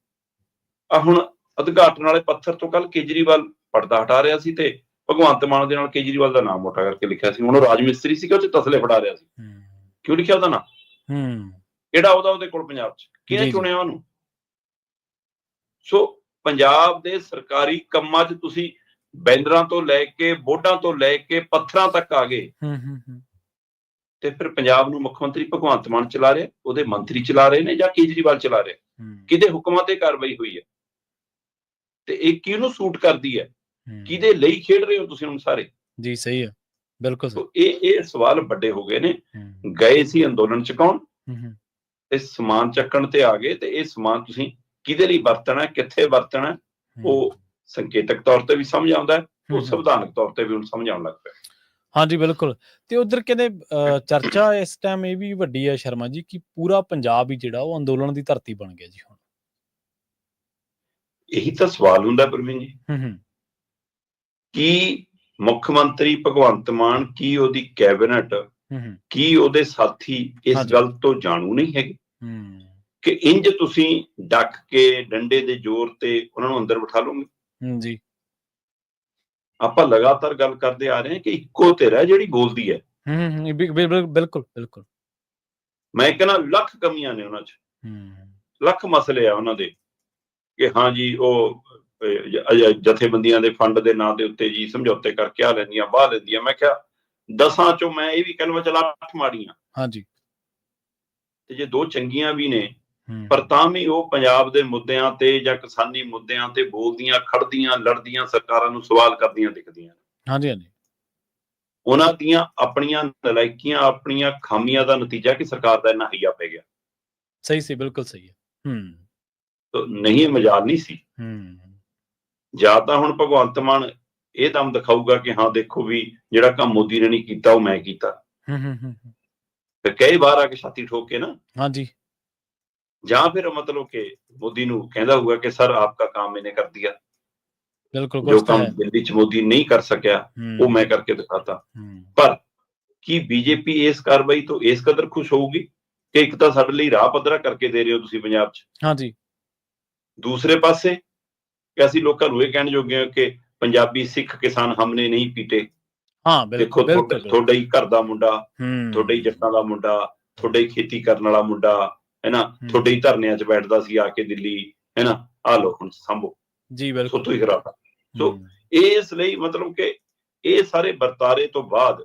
ਹੁਣ ਉਦਘਾਟਨ ਵਾਲੇ ਪੱਥਰ ਤੋਂ ਕੱਲ ਕੇਜਰੀਵਾਲ ਪਰਦਾ ਹਟਾ ਰਿਹਾ ਸੀ ਤੇ ਭਗਵੰਤ ਮਾਨ ਦੇ ਨਾਲ ਕੇਜਰੀਵਾਲ ਦਾ ਨਾਮ ਮੋਟਾ ਕਰਕੇ ਲਿਖਿਆ ਸੀ। ਹੁਣ ਉਹ ਰਾਜ ਮਿਸਤਰੀ ਸੀਗਾ, ਉਹ 'ਚ ਤਸਲੇ ਫੜਾ ਰਿਹਾ ਸੀ। ਕਿਉਂ ਲਿਖਿਆ ਉਹਦਾ ਨਾਂ? ਕਿਹੜਾ ਉਹਦੇ ਕੋਲ ਪੰਜਾਬ 'ਚ? ਕਿਹਨੇ ਚੁਣਿਆ ਉਹਨੂੰ? ਸੋ ਪੰਜਾਬ ਦੇ ਸਰਕਾਰੀ ਕੰਮਾਂ 'ਚ ਤੁਸੀਂ ਬੈਨਰਾਂ ਤੋਂ ਲੈ ਕੇ, ਬੋਰਡਾਂ ਤੋਂ ਲੈ ਕੇ ਪੱਥਰਾਂ ਤੱਕ ਆ ਗਏ। ਤੇ ਫਿਰ ਪੰਜਾਬ ਨੂੰ ਮੁੱਖ ਮੰਤਰੀ ਭਗਵੰਤ ਮਾਨ ਚਲਾ ਰਿਹਾ, ਉਹਦੇ ਮੰਤਰੀ ਚਲਾ ਰਹੇ ਨੇ ਜਾਂ ਕੇਜਰੀਵਾਲ ਚਲਾ ਰਿਹਾ? ਕਿਹਦੇ ਹੁਕਮਾਂ ਤੇ ਕਾਰਵਾਈ ਹੋਈ ਹੈ? ਤੇ ਇਹ ਕਿਹਨੂੰ ਸੂਟ ਕਰਦੀ ਹੈ? ਕਿਹਦੇ ਲਈ ਖੇਡ ਰਹੇ ਹੋ ਤੁਸੀਂ ਹੁਣ ਸਾਰੇ? ਜੀ ਸਹੀ ਹੈ, ਬਿਲਕੁਲ। ਇਹ ਸਵਾਲ ਵੱਡੇ ਹੋ ਗਏ ਨੇ। ਗਏ ਸੀ ਅੰਦੋਲਨ ਚੁਕਾਉਣ, ਤੇ ਸਮਾਨ ਚੱਕਣ ਤੇ ਆ ਗਏ, ਤੇ ਇਹ ਸਮਾਨ ਤੁਸੀਂ ਕਿਹਦੇ ਲਈ ਵਰਤਣਾ, ਕਿੱਥੇ ਵਰਤਣਾ, ਉਹ ਸੰਕੇਤਕ ਤੌਰ ਤੇ ਵੀ ਸਮਝ ਆਉਂਦਾ, ਉਹ ਸੰਵਿਧਾਨਕ ਤੌਰ ਤੇ ਵੀ ਹੁਣ ਸਮਝ ਆਉਣ ਲੱਗ ਪਿਆ। ਹਾਂਜੀ ਬਿਲਕੁਲ। ਤੇ ਉਧਰ ਕਹਿੰਦੇ ਚਰਚਾ ਇਸ ਟਾਈਮ ਇਹ ਵੀ ਵੱਡੀ ਹੈ ਸ਼ਰਮਾ ਜੀ ਕਿ ਪੂਰਾ ਪੰਜਾਬ ਹੀ ਜਿਹੜਾ ਉਹ ਅੰਦੋਲਨ ਦੀ ਧਰਤੀ ਬਣ ਗਿਆ ਜੀ ਹੁਣ। ਇਹੀ ਤਾਂ ਸਵਾਲ ਹੁੰਦਾ ਪ੍ਰਵੀਨ ਜੀ, ਕੀ ਮੁੱਖ ਮੰਤਰੀ ਭਗਵੰਤ ਮਾਨ, ਕੀ ਉਹਦੀ ਕੈਬਨਿਟ, ਕੀ ਉਹਦੇ ਸਾਥੀ ਇਸ ਗੱਲ ਤੋਂ ਜਾਣੂ ਨਹੀਂ ਹੈਗੇ ਕਿ ਇੰਜ ਤੁਸੀਂ ਡੱਕ ਕੇ ਡੰਡੇ ਦੇ ਜ਼ੋਰ ਤੇ ਉਹਨਾਂ ਨੂੰ ਅੰਦਰ ਬਿਠਾ ਲਓਗੇ? ਜੀ ਆਪਾਂ ਲਗਾਤਾਰ ਗੱਲ ਕਰਦੇ ਆ ਰਹੇ ਹਾਂ ਕਿ ਇੱਕੋ ਧਿਰ ਹੈ ਜਿਹੜੀ ਬੋਲਦੀ ਹੈ। ਬਿਲਕੁਲ ਬਿਲਕੁਲ। ਮੈਂ ਕਹਿੰਦਾ ਲੱਖ ਕਮੀਆਂ ਨੇ ਉਹਨਾਂ 'ਚ, ਲੱਖ ਮਸਲੇ ਆ ਉਹਨਾਂ ਦੇ ਕਿ ਹਾਂ ਜੀ ਉਹ ਜਥੇਬੰਦੀਆਂ ਦੇ ਫੰਡ ਦੇ ਨਾਂ ਦੇ ਉੱਤੇ ਜੀ ਸਮਝੌਤੇ ਕਰਕੇ ਆ ਲੈਂਦੀਆਂ, ਬਾਹ ਲੈਂਦੀਆਂ। ਮੈਂ ਕਿਹਾ 10 ਚੋਂ ਮੈਂ ਇਹ ਵੀ ਕਹਿੰਦਾ ਚਲ 8 ਮਾੜੀਆਂ, ਹਾਂਜੀ, ਤੇ ਜੇ 2 ਚੰਗੀਆਂ ਵੀ ਨੇ, ਪਰ ਤਾਂ ਵੀ ਉਹ ਪੰਜਾਬ ਦੇ ਮੁੱਦਿਆਂ ਤੇ ਜਾਂ ਕਿਸਾਨੀ ਮੁੱਦਿਆਂ ਤੇ ਬੋਲਦੀਆਂ, ਖੜਦੀਆਂ, ਲੜਦੀਆਂ, ਸਰਕਾਰਾਂ ਨੂੰ ਸਵਾਲ ਕਰਦੀਆਂ ਦਿਖਦੀਆਂ। ਹਾਂਜੀ, ਹਾਂਜੀ, ਉਹਨਾਂ ਦੀਆਂ ਆਪਣੀਆਂ ਨਲਾਇਕੀਆਂ, ਆਪਣੀਆਂ ਖਾਮੀਆਂ ਦਾ ਨਤੀਜਾ ਕਿ ਸਰਕਾਰ ਦਾ ਇੰਨਾ ਹਈਆ ਪੈ ਗਿਆ। ਸਹੀ ਸੀ, ਬਿਲਕੁਲ ਸਹੀ ਹੈ। ਨਹੀਂ, ਮਜਾਲ ਨਹੀਂ ਸੀ। ਜਾਂ ਤਾਂ ਹੁਣ ਭਗਵੰਤ ਮਾਨ ਇਹ ਦਮ ਦਿਖਾਊਗਾ ਕਿ ਹਾਂ ਦੇਖੋ ਵੀ ਜਿਹੜਾ ਕੰਮ ਮੋਦੀ ਨੇ ਨਹੀਂ ਕੀਤਾ ਉਹ ਮੈਂ ਕੀਤਾ, ਫਿਰ ਕਈ ਵਾਰ ਆ ਕੇ ਛਾਤੀ ਠੋਕ ਕੇ ਨਾ। ਹਾਂਜੀ, ਜਾਂ ਫਿਰ ਮਤਲਬ ਕਿ ਮੋਦੀ ਨੂੰ ਕਹਿੰਦਾ ਹੋਊਗਾ ਕਿ ਸਰ ਆਪਕਾ ਕੰਮ ਮੈਨੇ ਕਰ ਦਿਆ, ਬਿਲਕੁਲ ਜੋ ਕੰਮ ਦਿੱਲੀ 'ਚ ਮੋਦੀ ਨਹੀਂ ਕਰ ਸਕਿਆ ਉਹ ਮੈਂ ਕਰਕੇ ਦਿਖਾਤਾ। ਪਰ ਕੀ ਬੀਜੇਪੀ ਇਸ ਕਾਰਵਾਈ ਤੋਂ ਇਸ ਕਦਰ ਖੁਸ਼ ਹੋਊਗੀ ਕਿ ਇੱਕ ਤਾਂ ਸਾਡੇ ਲਈ ਰਾਹ ਪੱਧਰਾ ਕਰਕੇ ਦੇ ਰਹੇ ਹੋ ਤੁਸੀਂ ਪੰਜਾਬ 'ਚ, ਹਾਂਜੀ, ਦੂਸਰੇ ਪਾਸੇ ਕਿ ਅਸੀਂ ਲੋਕਾਂ ਨੂੰ ਇਹ ਕਹਿਣ ਜੋਗੇ ਹਾਂ ਕਿ ਪੰਜਾਬੀ ਸਿੱਖ ਕਿਸਾਨ ਹਮਨੇ ਨਹੀਂ ਪੀਟੇ। ਹਾਂ, ਦੇਖੋ ਤੁਹਾਡਾ ਹੀ ਘਰ ਦਾ ਮੁੰਡਾ, ਤੁਹਾਡੇ ਹੀ ਜੱਟਾਂ ਦਾ ਮੁੰਡਾ, ਤੁਹਾਡਾ ਹੀ ਖੇਤੀ ਕਰਨ ਵਾਲਾ ਮੁੰਡਾ ਹੈ ਨਾ, ਤੁਹਾਡੇ ਹੀ ਧਰਨਿਆਂ 'ਚ ਬੈਠਦਾ ਸੀ ਆ ਕੇ ਦਿੱਲੀ, ਹੈ ਨਾ, ਆ ਲੋ ਹੁਣ ਸੰਭੋ ਜੀ, ਬਿਲਕੁਲ ਸੋ ਤੁਸੀਂ ਕਰਾਤਾ। ਸੋ ਇਸ ਲਈ ਮਤਲਬ ਕਿ ਇਹ ਸਾਰੇ ਵਰਤਾਰੇ ਤੋਂ ਬਾਅਦ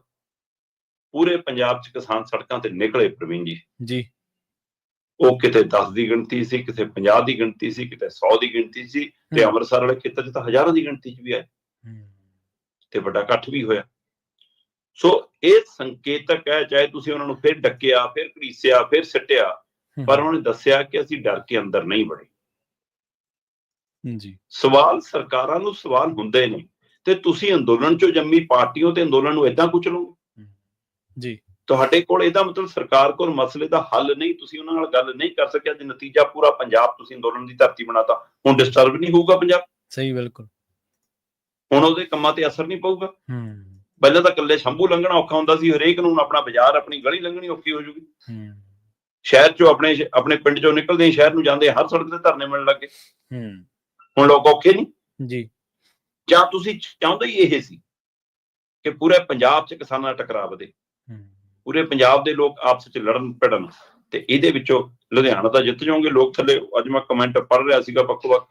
ਪੂਰੇ ਪੰਜਾਬ 'ਚ ਕਿਸਾਨ ਸੜਕਾਂ ਤੇ ਨਿਕਲੇ ਪ੍ਰਵੀਨ ਜੀ। ਉਹ ਕਿਤੇ 10 ਦੀ ਗਿਣਤੀ ਸੀ, ਕਿਤੇ 50 ਦੀ ਗਿਣਤੀ ਸੀ, ਕਿਤੇ 100 ਦੀ ਗਿਣਤੀ ਸੀ, ਤੇ ਅੰਮ੍ਰਿਤਸਰ ਵਾਲੇ ਖੇਤਰ 'ਚ ਤਾਂ ਹਜ਼ਾਰਾਂ ਦੀ ਗਿਣਤੀ 'ਚ ਵੀ ਆਏ ਤੇ ਵੱਡਾ ਇਕੱਠ ਵੀ ਹੋਇਆ। ਸੋ ਇਹ ਸੰਕੇਤਕ ਹੈ, ਚਾਹੇ ਤੁਸੀਂ ਉਹਨਾਂ ਨੂੰ ਫਿਰ ਡੱਕਿਆ, ਫਿਰ ਘੜੀਸਿਆ, ਫਿਰ ਸਿੱਟਿਆ, ਪਰ ਉਹਨਾਂ ਨੇ ਦੱਸਿਆ ਕਿ ਅਸੀਂ ਡਰ ਕੇ ਅੰਦਰ ਨਹੀਂ ਵੜੇ। ਸਵਾਲ ਸਰਕਾਰਾਂ ਨੂੰ ਸਵਾਲ ਹੁੰਦੇ ਨੇ, ਤੇ ਤੁਸੀਂ ਅੰਦੋਲਨ 'ਚੋਂ ਜੰਮੀ ਪਾਰਟੀ ਹੋ ਤੇ ਅੰਦੋਲਨ ਨੂੰ ਏਦਾਂ ਕੁਚਲੋਗੇ ਜੀ। ਤੁਹਾਡੇ ਕੋਲ ਇਹਦਾ ਮਤਲਬ ਸਰਕਾਰ ਕੋਲ ਮਸਲੇ ਦਾ ਹੱਲ ਨਹੀਂ, ਤੁਸੀਂ ਉਹਨਾਂ ਨਾਲ ਗੱਲ ਨਹੀਂ ਕਰ ਸਕਿਆ। ਜੇ ਨਤੀਜਾ ਪੂਰਾ ਪੰਜਾਬ ਤੁਸੀਂ ਅੰਦੋਲਨ ਦੀ ਧਰਤੀ ਬਣਾਤਾ, ਹੁਣ ਡਿਸਟਰਬ ਨਹੀਂ ਹੋਊਗਾ ਪੰਜਾਬ? ਸਹੀ, ਬਿਲਕੁਲ। ਹੁਣ ਉਹਦੇ ਕੰਮਾਂ ਤੇ ਅਸਰ ਨਹੀਂ ਪਊਗਾ। ਪਹਿਲਾਂ ਤਾਂ ਇਕੱਲੇ ਸ਼ੰਭੂ ਲੰਘਣਾ ਔਖਾ ਹੁੰਦਾ ਸੀ, ਹਰੇਕ ਨੂੰ ਆਪਣਾ ਬਾਜ਼ਾਰ, ਆਪਣੀ ਗਲੀ ਲੰਘਣੀ ਔਖੀ ਹੋ ਜੂਗੀ। ਸ਼ਹਿਰ 'ਚੋਂ ਆਪਣੇ ਪਿੰਡ 'ਚੋਂ ਨਿਕਲਦੇ ਹੀ ਸ਼ਹਿਰ ਨੂੰ ਜਾਂਦੇ ਹਰ ਸੜਕ ਤੇ ਧਰਨੇ ਮਿਲਣ ਲੱਗੇ। ਹੁਣ ਲੋਕ ਔਖੇ ਨਹੀਂ ਜੀ। ਜਾਂ ਤੁਸੀਂ ਚਾਹੁੰਦੇ ਹੀ ਇਹ ਸੀ ਕਿ ਪੂਰੇ ਪੰਜਾਬ 'ਚ ਕਿਸਾਨਾਂ ਦਾ ਟਕਰਾਅ ਵਧੇ, ਪੂਰੇ ਪੰਜਾਬ ਦੇ ਲੋਕ ਆਪਸ 'ਚ ਲੜਨ ਭਿੜਨ, ਤੇ ਇਹਦੇ ਵਿੱਚੋਂ ਲੁਧਿਆਣਾ ਤਾਂ ਜਿੱਤ ਜਾਓਗੇ ਲੋਕ। ਥੱਲੇ ਅੱਜ ਮੈਂ ਕਮੈਂਟ ਪੜ੍ਹ ਰਿਹਾ ਸੀਗਾ ਵੱਖ-ਵੱਖ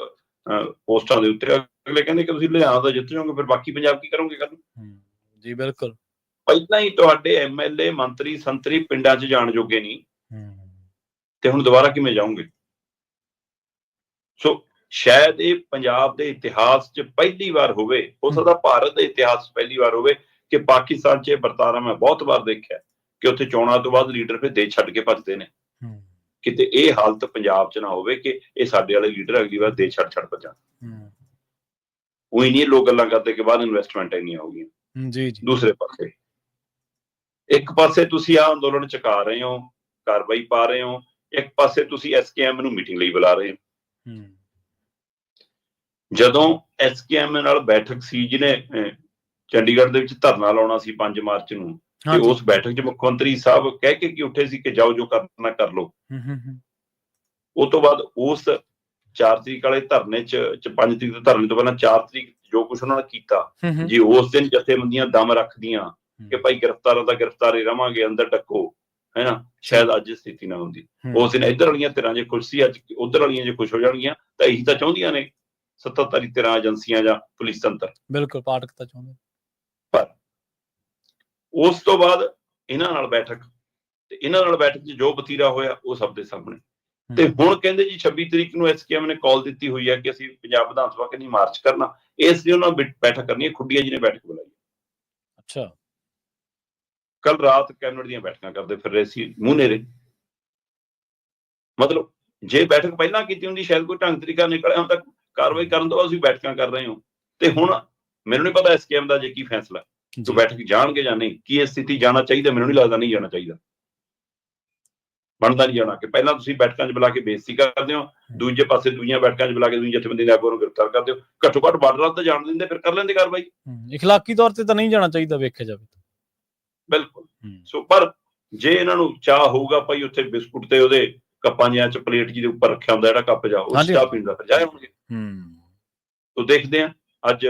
ਪੋਸਟਾਂ ਦੇ ਉੱਤੇ, ਅਗਲੇ ਕਹਿੰਦੇ ਕਿ ਤੁਸੀਂ ਲੁਧਿਆਣਾ ਤਾਂ ਜਿੱਤ ਜਾਓਗੇ, ਫਿਰ ਬਾਕੀ ਪੰਜਾਬ ਕੀ ਕਰੋਗੇ ਕੱਲ ਨੂੰ? ਜੀ ਬਿਲਕੁਲ। ਪਹਿਲਾਂ ਹੀ ਤੁਹਾਡੇ MLA, ਮੰਤਰੀ, ਸੰਤਰੀ ਪਿੰਡਾਂ 'ਚ ਜਾਣ ਜੋਗੇ ਨਹੀਂ, ਤੇ ਹੁਣ ਦੁਬਾਰਾ ਕਿਵੇਂ ਜਾਓਗੇ? ਸੋ ਸ਼ਾਇਦ ਇਹ ਪੰਜਾਬ ਦੇ ਇਤਿਹਾਸ 'ਚ ਪਹਿਲੀ ਵਾਰ ਹੋਵੇ, ਹੋ ਸਕਦਾ ਭਾਰਤ ਦੇ ਇਤਿਹਾਸ 'ਚ ਪਹਿਲੀ ਵਾਰ ਹੋਵੇ ਕਿ ਪਾਕਿਸਤਾਨ 'ਚ ਇਹ ਵਰਤਾਰਾ ਮੈਂ ਬਹੁਤ ਵਾਰ ਦੇਖਿਆ ਕਿ ਉੱਥੇ ਚੋਣਾਂ ਤੋਂ ਬਾਅਦ ਲੀਡਰ ਫਿਰ ਦੇਸ਼ ਛੱਡ ਕੇ ਭੱਜਦੇ ਨੇ। ਕਿਤੇ ਇਹ ਹਾਲਤ ਪੰਜਾਬ 'ਚ ਨਾ ਹੋਵੇ ਕਿ ਇਹ ਸਾਡੇ ਵਾਲੇ ਲੀਡਰ ਅਗਲੀ ਵਾਰ ਦੇਸ਼ ਛੱਡ ਭੱਜਣ। ਉਹੀ ਨਹੀਂ ਲੋਕ ਗੱਲਾਂ ਕਰਦੇ ਕਿ ਬਾਹਰ ਇਨਵੈਸਟਮੈਂਟ ਇੰਨੀਆਂ ਹੋ ਗਈਆਂ। ਜੀ। ਦੂਸਰੇ ਪਾਸੇ ਇੱਕ ਪਾਸੇ ਤੁਸੀਂ ਆਹ ਅੰਦੋਲਨ ਚੁਕਾ ਰਹੇ ਹੋ, ਕਾਰਵਾਈ ਪਾ ਰਹੇ ਹੋ, ਇੱਕ ਪਾਸੇ ਤੁਸੀਂ SKM ਨੂੰ ਮੀਟਿੰਗ ਲਈ ਬੁਲਾ ਰਹੇ ਹੋ। ਜਦੋਂ SKM ਨਾਲ ਬੈਠਕ ਸੀ, ਜਿਹਨੇ ਚੰਡੀਗੜ੍ਹ ਦੇ ਵਿੱਚ ਧਰਨਾ ਲਾਉਣਾ ਸੀ 5 ਮਾਰਚ ਨੂੰ, ਤੇ ਉਸ ਬੈਠਕ 'ਚ ਮੁੱਖ ਮੰਤਰੀ ਸਾਹਿਬ ਕਹਿ ਕੇ ਕੀ ਉੱਠੇ ਸੀ ਕਿ ਜਾਓ ਜੋ ਕਰਨਾ ਕਰ ਲਓ। ਉਹ ਤੋਂ ਬਾਅਦ ਉਸ 4 ਤਰੀਕ ਵਾਲੇ ਧਰਨੇ 'ਚ 5 ਤਰੀਕ ਦੇ ਧਰਨੇ ਤੋਂ ਪਹਿਲਾਂ 4 ਤਰੀਕ ਜੋ ਕੁਛ ਉਹਨਾਂ ਨੇ ਕੀਤਾ, ਜੇ ਉਸ ਦਿਨ ਜਥੇਬੰਦੀਆਂ ਦਮ ਰੱਖਦੀਆਂ ਕਿ ਭਾਈ ਗ੍ਰਿਫਤਾਰਾਂ ਦਾ ਗ੍ਰਿਫਤਾਰੇ ਰਵਾਂਗੇ, ਅੰਦਰ ਟੱਕੋ, ਹੈ ਨਾ, ਸ਼ਾਇਦ ਅੱਜ ਸਥਿਤੀ ਨਾ ਹੁੰਦੀ। ਉਸ ਦਿਨ ਇੱਧਰ ਵਾਲੀਆਂ ਧਿਰਾਂ ਜੇ ਖੁਸ਼ ਸੀ, ਅੱਜ ਉੱਧਰ ਵਾਲੀਆਂ ਜੇ ਖੁਸ਼ ਹੋ ਜਾਣਗੀਆਂ, ਤਾਂ ਇਹੀ ਤਾਂ ਚਾਹੁੰਦੀਆਂ ਨੇ ਸੱਤਾਧਾਰੀ ਧਿਰਾਂ, ਏਜੰਸੀਆਂ ਜਾਂ ਪੁਲਿਸ ਤੰਤਰ। ਬਿਲਕੁਲ, ਪਾਠਕ ਤਾਂ ਚਾਹੁੰਦੇ। ਪਰ ਉਸ ਤੋਂ ਬਾਅਦ ਇਹਨਾਂ ਨਾਲ ਬੈਠਕ, ਤੇ ਇਹਨਾਂ ਨਾਲ ਬੈਠਕ 'ਚ ਜੋ ਵਤੀਰਾ ਹੋਇਆ ਉਹ ਸਭ ਦੇ ਸਾਹਮਣੇ। ਤੇ ਹੁਣ ਕਹਿੰਦੇ ਜੀ 26 ਤਰੀਕ ਨੂੰ SKM ਨੇ ਕਾਲ ਦਿੱਤੀ ਹੋਈ ਹੈ ਕਿ ਅਸੀਂ ਪੰਜਾਬ ਵਿਧਾਨ ਸਭਾ ਕਨੀ ਮਾਰਚ ਕਰਨਾ, ਇਸ ਲਈ ਉਹਨਾਂ ਬੈਠਕ ਕਰਨੀ ਹੈ। ਖੁੱਡੀਆ ਜੀ ਨੇ ਬੈਠਕ ਬੁਲਾਈ। ਅੱਛਾ। ਕੱਲ ਰਾਤ ਕੈਬਨਿਟ ਦੀਆਂ ਬੈਠਕਾਂ ਕਰਦੇ ਫਿਰ ਰਹੇ ਸੀ ਮੂੰਹ ਨੇਰੇ। ਮਤਲਬ ਜੇ ਬੈਠਕ ਪਹਿਲਾਂ ਕੀਤੀ ਹੁੰਦੀ ਸ਼ਾਇਦ ਕੋਈ ਢੰਗ ਤਰੀਕਾ ਨਿਕਲਿਆ ਹੁੰਦਾ ਕਾਰਵਾਈ ਕਰਨ ਤੋਂ ਬਾਅਦ ਅਸੀਂ ਬੈਠਕਾਂ ਕਰ ਰਹੇ ਹੋ। ਤੇ ਹੁਣ ਮੈਨੂੰ ਨਹੀਂ ਪਤਾ SKM ਦਾ ਜੇ ਕੀ ਫੈਸਲਾ, ਕਿ ਬੈਠਕ ਜਾਣਗੇ ਜਾਂ ਨਹੀਂ, ਕੀ ਇਹ ਸਥਿਤੀ ਜਾਣਾ ਚਾਹੀਦਾ? ਮੈਨੂੰ ਨਹੀਂ ਲੱਗਦਾ ਨਹੀਂ ਜਾਣਾ ਚਾਹੀਦਾ, ਬਣਦਾ ਨਹੀਂ ਜਾਣਾ। ਕਿ ਪਹਿਲਾਂ ਤੁਸੀਂ ਬੈਠਕਾਂ 'ਚ ਬੁਲਾ ਕੇ ਬੇਇੱਜ਼ਤੀ ਕਰਦੇ ਹੋ, ਦੂਜੇ ਪਾਸੇ ਦੂਜੀਆਂ ਬੈਠਕਾਂ 'ਚ ਬੁਲਾ ਕੇ ਦੂਜੀ ਜਥੇਬੰਦੀ ਦੇ ਆਗੂਆਂ ਨੂੰ ਗ੍ਰਿਫਤਾਰ ਕਰਦੇ ਹੋ। ਘੱਟੋ ਘੱਟ ਬਾਰਡਰਾਂ ਤੇ ਜਾਣ ਦਿੰਦੇ, ਫਿਰ ਕਰ ਲੈਂਦੇ ਕਾਰਵਾਈ। ਇਖਲਾਕੀ ਤੌਰ ਤੇ ਤਾਂ ਨਹੀਂ ਜਾਣਾ ਚਾਹੀਦਾ ਵੇਖਿਆ ਜਾਵੇ। ਬਿਲਕੁਲ। ਸੋ ਪਰ ਜੇ ਇਹਨਾਂ ਨੂੰ ਚਾਹ ਹੋਊਗਾ ਭਾਈ ਉੱਥੇ ਬਿਸਕੁਟ ਤੇ ਉਹਦੇ ਕੱਪਾਂ ਜਿਹਾ 'ਚ ਪਲੇਟ ਜੀ ਦੇ ਉੱਪਰ ਰੱਖਿਆ ਹੁੰਦਾ ਜਿਹੜਾ ਕੱਪ ਜਾ, ਉਹ ਚਾਹ ਪੀਣ ਦਾ ਫਿਰ ਜਾਏ ਹੋਣਗੇ। ਤੋ ਦੇਖਦੇ ਹਾਂ ਅੱਜ